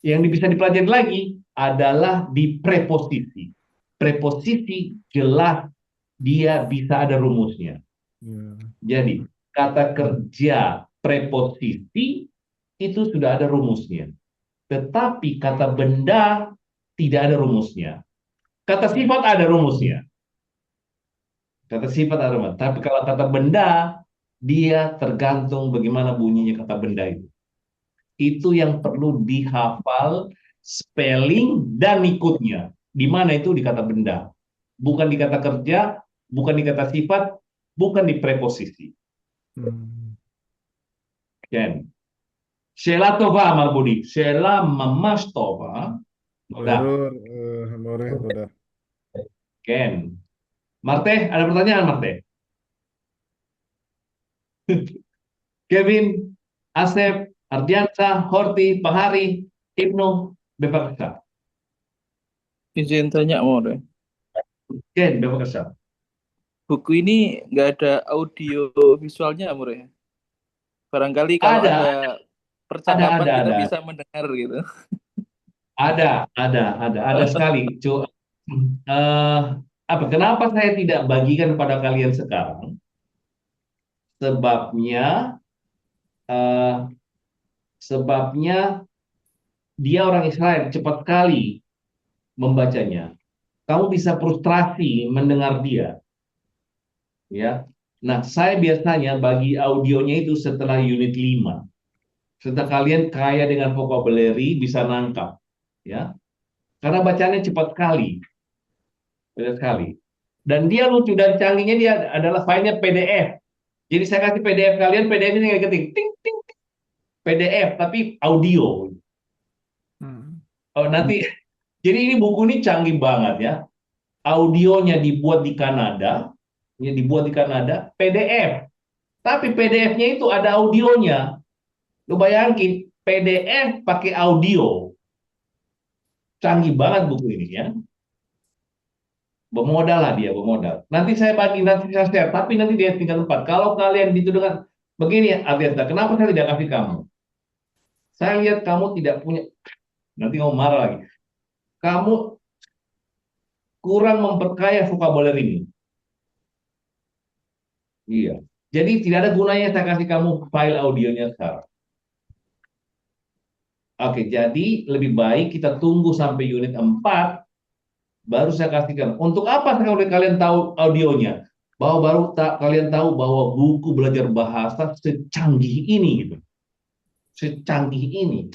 S1: Yang bisa dipelajari lagi adalah di preposisi. Preposisi jelas dia bisa ada rumusnya. Jadi kata kerja preposisi itu sudah ada rumusnya. Tetapi kata benda tidak ada rumusnya. Kata sifat ada rumusnya. Kata sifat ada rumusnya. Tapi kalau kata benda, dia tergantung bagaimana bunyinya kata benda itu. Itu yang perlu dihafal spelling dan ikutnya. Di mana itu di kata benda. Bukan di kata kerja, bukan di kata sifat, bukan di preposisi. Ken. Sheila tova, Marbudi. Sheila mamash tova. Udah.
S2: Baru Hamore udah.
S1: Ken. Marte, ada pertanyaan Marte? Kevin, Asep, Ardiansa, Horti, Pahari, Ibnu, bebas.
S4: Izin tanya mau deh.
S1: Ken, bebas.
S4: Buku ini nggak ada audio visualnya, Amor ya? Barangkali kalau ada percakapan kita bisa mendengar gitu.
S1: Ada sekali. Kenapa saya tidak bagikan pada kalian sekarang? Sebabnya dia orang Israel, cepat kali membacanya. Kamu bisa frustrasi mendengar dia. Ya. Nah, saya biasanya bagi audionya itu setelah unit 5. Setelah kalian kaya dengan vocabulary bisa nangkap, ya. Karena bacanya cepat sekali. Dan dia lucu dan canggihnya dia adalah filenya PDF. Jadi saya kasih PDF kalian, PDF ini tinggal ketik ting ting ting. PDF tapi audio. Nanti jadi ini buku ini canggih banget ya. Audionya dibuat di Kanada, PDF. Tapi PDF-nya itu ada audionya. Lu bayangin, PDF pakai audio. Canggih banget buku ini ya. Bermodal lah dia, bermodal. Nanti saya share, tapi nanti dia tinggal 4. Kalau kalian gitu dengan begini, Ardianta, kenapa saya tidak kasih kamu? Saya lihat kamu tidak punya, nanti kamu marah lagi. Kamu kurang memperkaya vocabulary ini. Iya. Jadi tidak ada gunanya saya kasih kamu file audionya sekarang. Oke, jadi lebih baik kita tunggu sampai unit 4 baru saya kasihkan. Untuk apa kalau kalian tahu audionya? Kalian tahu bahwa buku belajar bahasa secanggih ini gitu. Secanggih ini.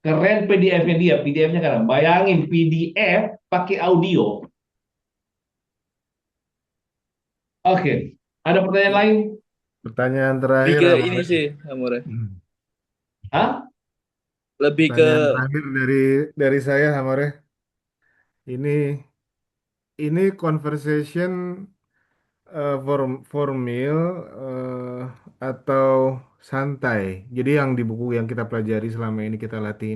S1: Keren PDF-nya dia, PDF-nya kan. Bayangin PDF pakai audio. Oke, ada pertanyaan lain?
S2: Pertanyaan terakhir.
S4: Lebih ke ini sih, Amore.
S1: Hah?
S4: Lebih
S2: pertanyaan terakhir dari saya, Hamore. Ini conversation formal atau santai. Jadi yang di buku yang kita pelajari selama ini kita latih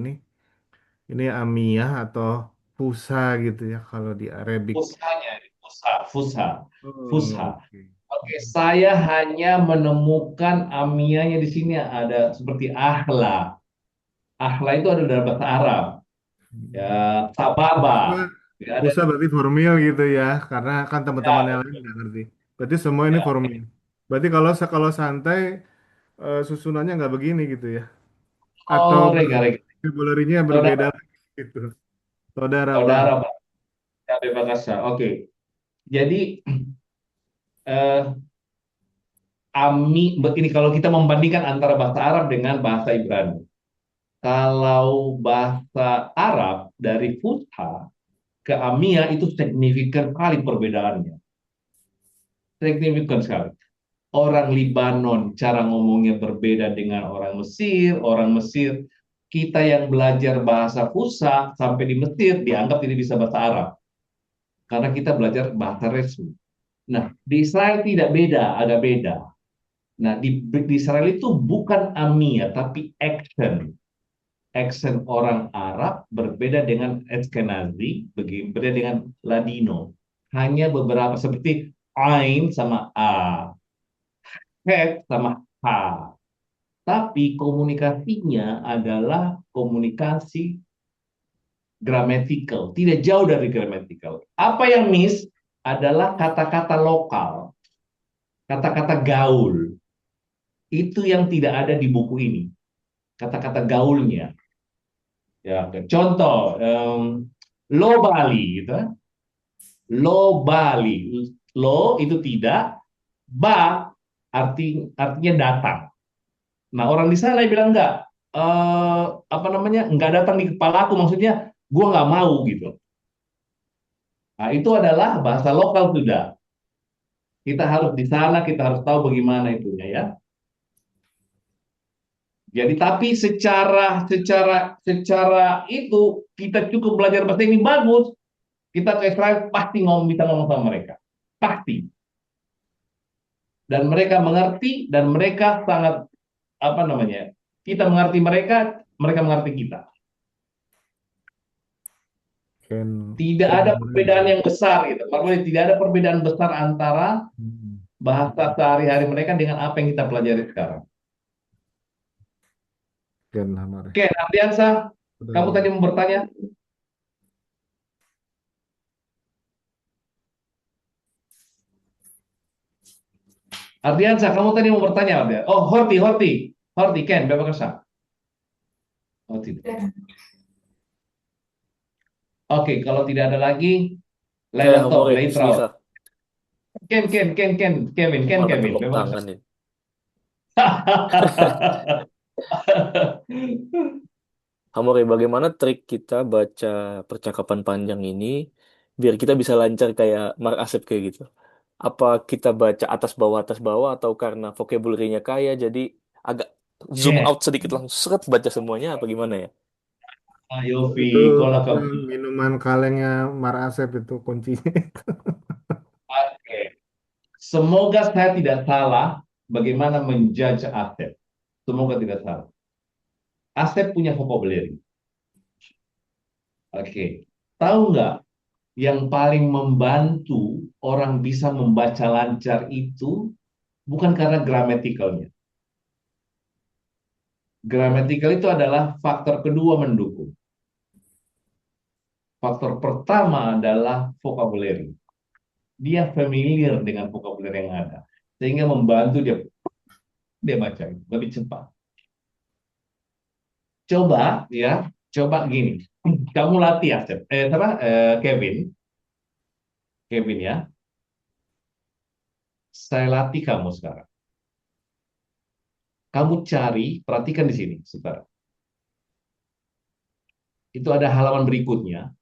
S2: ini amiyah atau fusa gitu ya kalau di Arabic.
S1: Fusha. Oke, saya hanya menemukan amiyahnya di sini ada seperti ahla. Ahla itu ada dalam bahasa Arab. Ya, sababa.
S2: Fusa berarti formal gitu ya, karena kan teman-teman yang lain nggak ngerti. Berarti semua ini formal. Berarti kalau santai susunannya nggak begini gitu ya? Atau vocabulary-nya berbeda gitu. Saudara.
S1: Oke. Jadi ini kalau kita membandingkan antara bahasa Arab dengan bahasa Ibrani. Kalau bahasa Arab dari Fusha ke Amiyah itu signifikan kali perbedaannya. Signifikan sekali. Orang Libanon cara ngomongnya berbeda dengan orang Mesir. Orang Mesir, kita yang belajar bahasa Fusha sampai di Mesir dianggap tidak bisa bahasa Arab. Karena kita belajar bahasa resmi. Nah, di Israel tidak beda, agak beda. Nah, di Israel itu bukan Amiyah, tapi action. Action orang Arab berbeda dengan Ashkenazi, berbeda dengan Ladino. Hanya beberapa seperti Ain sama A, Het sama H. Tapi komunikasinya adalah komunikasi grammatical, tidak jauh dari grammatical. Apa yang miss adalah kata-kata lokal, kata-kata gaul. Itu yang tidak ada di buku ini. kata-kata gaulnya. Ya, contoh, lo Bali, gitu. Lo Bali, lo itu tidak, ba artinya datang. Nah, orang di sana bilang enggak, apa namanya, enggak datang di kepala aku, maksudnya gua nggak mau gitu. Nah, itu adalah bahasa lokal sudah. Kita harus di sana, kita harus tahu bagaimana itunya ya. Jadi tapi secara itu kita cukup belajar bahasa ini bagus. Kita ke Israel pasti bisa ngomong sama mereka. Pasti. Dan mereka mengerti dan mereka sangat apa namanya? Kita mengerti mereka, mereka mengerti kita. Tidak ada perbedaan yang besar gitu. Maksudnya tidak ada perbedaan besar antara bahasa sehari-hari mereka dengan apa yang kita pelajari sekarang. Oke, Ardiansa, kamu tadi mau bertanya? Ardiansa, kamu tadi mau bertanya, Ardian? Oh, Horti, Ken, bebas. Oh, tidak. Oke, kalau tidak ada lagi, Laila Top,
S3: Hamore,
S1: Leitra.
S3: slicha.
S1: Kevin,
S3: Malah tepuk
S1: bebas.
S3: tangan ini. Hamore, bagaimana trik kita baca percakapan panjang ini biar kita bisa lancar kayak Mark Asep kayak gitu? Apa kita baca atas bawah atau karena vocabulary-nya kaya jadi agak zoom out sedikit langsung seret baca semuanya apa gimana ya?
S1: Ayo,
S2: Itu
S1: kalau kamu.
S2: minuman kalengnya Mar Asep itu kuncinya.
S1: Oke. Semoga saya tidak salah bagaimana menjudge Asep. Semoga tidak salah. Asep punya vocabulary. Oke. Tahu nggak yang paling membantu orang bisa membaca lancar itu bukan karena gramatikalnya. Gramatikal itu adalah faktor kedua mendukung. Faktor pertama adalah vocabulary. Dia familiar dengan vocabulary yang ada. Sehingga membantu dia baca lebih cepat. Coba gini. Kamu latih Asep. Kevin ya. Saya latih kamu sekarang. Kamu perhatikan di sini sekarang. Itu ada halaman berikutnya.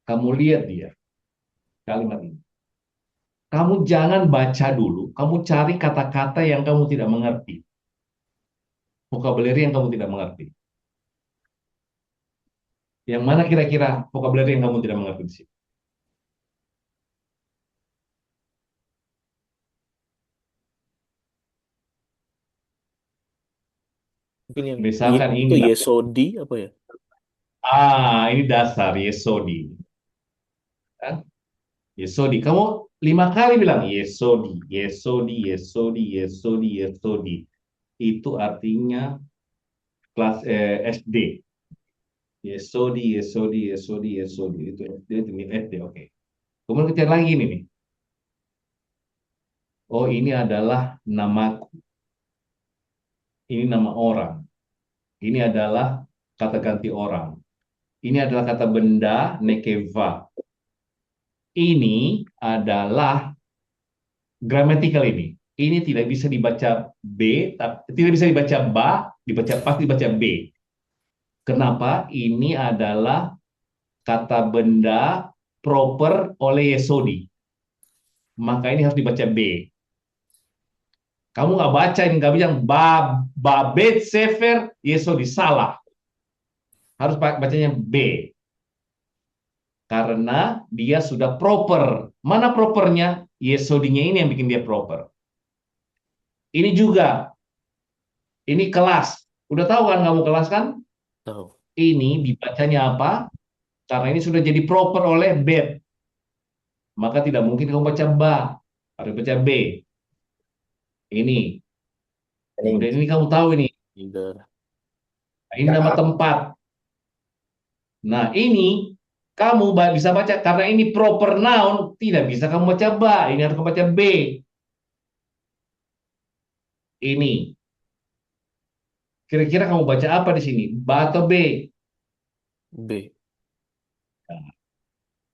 S1: Kamu lihat dia. Kalimat ini. Kamu jangan baca dulu. Kamu cari kata-kata yang kamu tidak mengerti. Vocabulary yang kamu tidak mengerti. Yang mana kira-kira vocabulary yang kamu tidak mengerti di sini?
S3: Mungkin yang
S1: Misalkan
S3: itu
S1: ini.
S3: Yesodi apa ya?
S1: Ini dasar Yesodi. Yesodi. Kamu 5 kali bilang Yesodi. Itu artinya kelas SD. Yesodi. Itu SD. Oke. Kemudian kita lagi ini nih. Oh, ini adalah namaku. Ini nama orang. Ini adalah kata ganti orang. Ini adalah kata benda, nekeva. Ini adalah gramatikal ini. Ini tidak bisa dibaca B, tidak bisa dibaca ba, pasti dibaca B. Kenapa? Ini adalah kata benda proper oleh Yesodi. Maka ini harus dibaca B. Kamu nggak baca ini, nggak bilang babet sefer Yesodi, salah. Harus bacanya B. Karena dia sudah proper. Mana propernya? Yesodinya ini yang bikin dia proper. Ini juga. Ini kelas. Udah tahu kan kamu kelas kan?
S3: Tahu.
S1: Ini dibacanya apa? Karena ini sudah jadi proper oleh bet. Maka tidak mungkin kamu baca ba. Harus baca B. Ini. Kemudian ini kamu tahu ini. Ini nama tempat. Nah, ini kamu bisa baca karena ini proper noun, tidak bisa kamu baca ba, ini harus kamu baca B. Ini. Kira-kira kamu baca apa di sini? Ba atau B?
S3: B.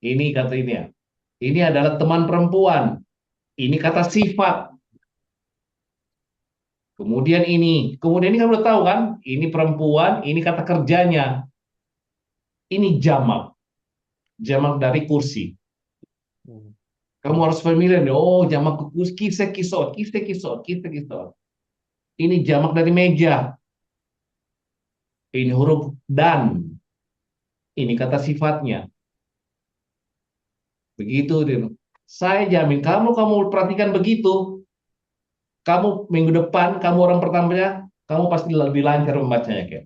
S1: Ini kata ini ya. Ini adalah teman perempuan. Ini kata sifat. Kemudian ini kamu udah tahu kan? Ini perempuan, ini kata kerjanya. Ini jamak. Jamak dari kursi.
S3: Hmm.
S1: Kamu harus familiar nih. Oh, jamak kursi, kise-kisot. Ini jamak dari meja. Ini huruf dan. Ini kata sifatnya. Begitu, Dir. Saya jamin kamu perhatikan begitu. Kamu minggu depan, kamu orang pertamanya, kamu pasti lebih lancar membacanya, Ken.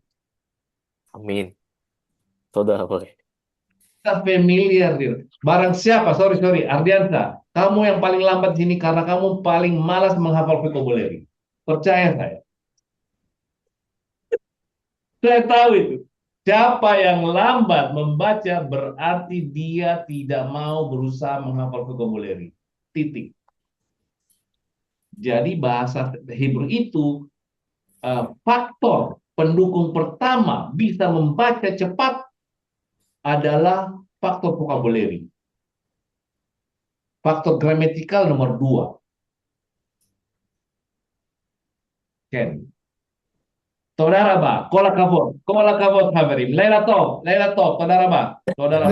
S3: Amin. Saudara boleh.
S1: Kita familiar, Dir. Barang siapa, sorry, Ardiansa, kamu yang paling lambat di sini karena kamu paling malas menghafal vocabulary. Percaya saya. Saya tahu itu. Siapa yang lambat membaca berarti dia tidak mau berusaha menghafal vocabulary. Titik. Jadi bahasa Hebrew itu faktor pendukung pertama bisa membaca cepat adalah faktor vocabulary. Faktor gramatikal nomor 2. Ken. תודה רבה, כל הכבוד, חברים. לילה טוב, תודה רבה.
S7: תודה רבה.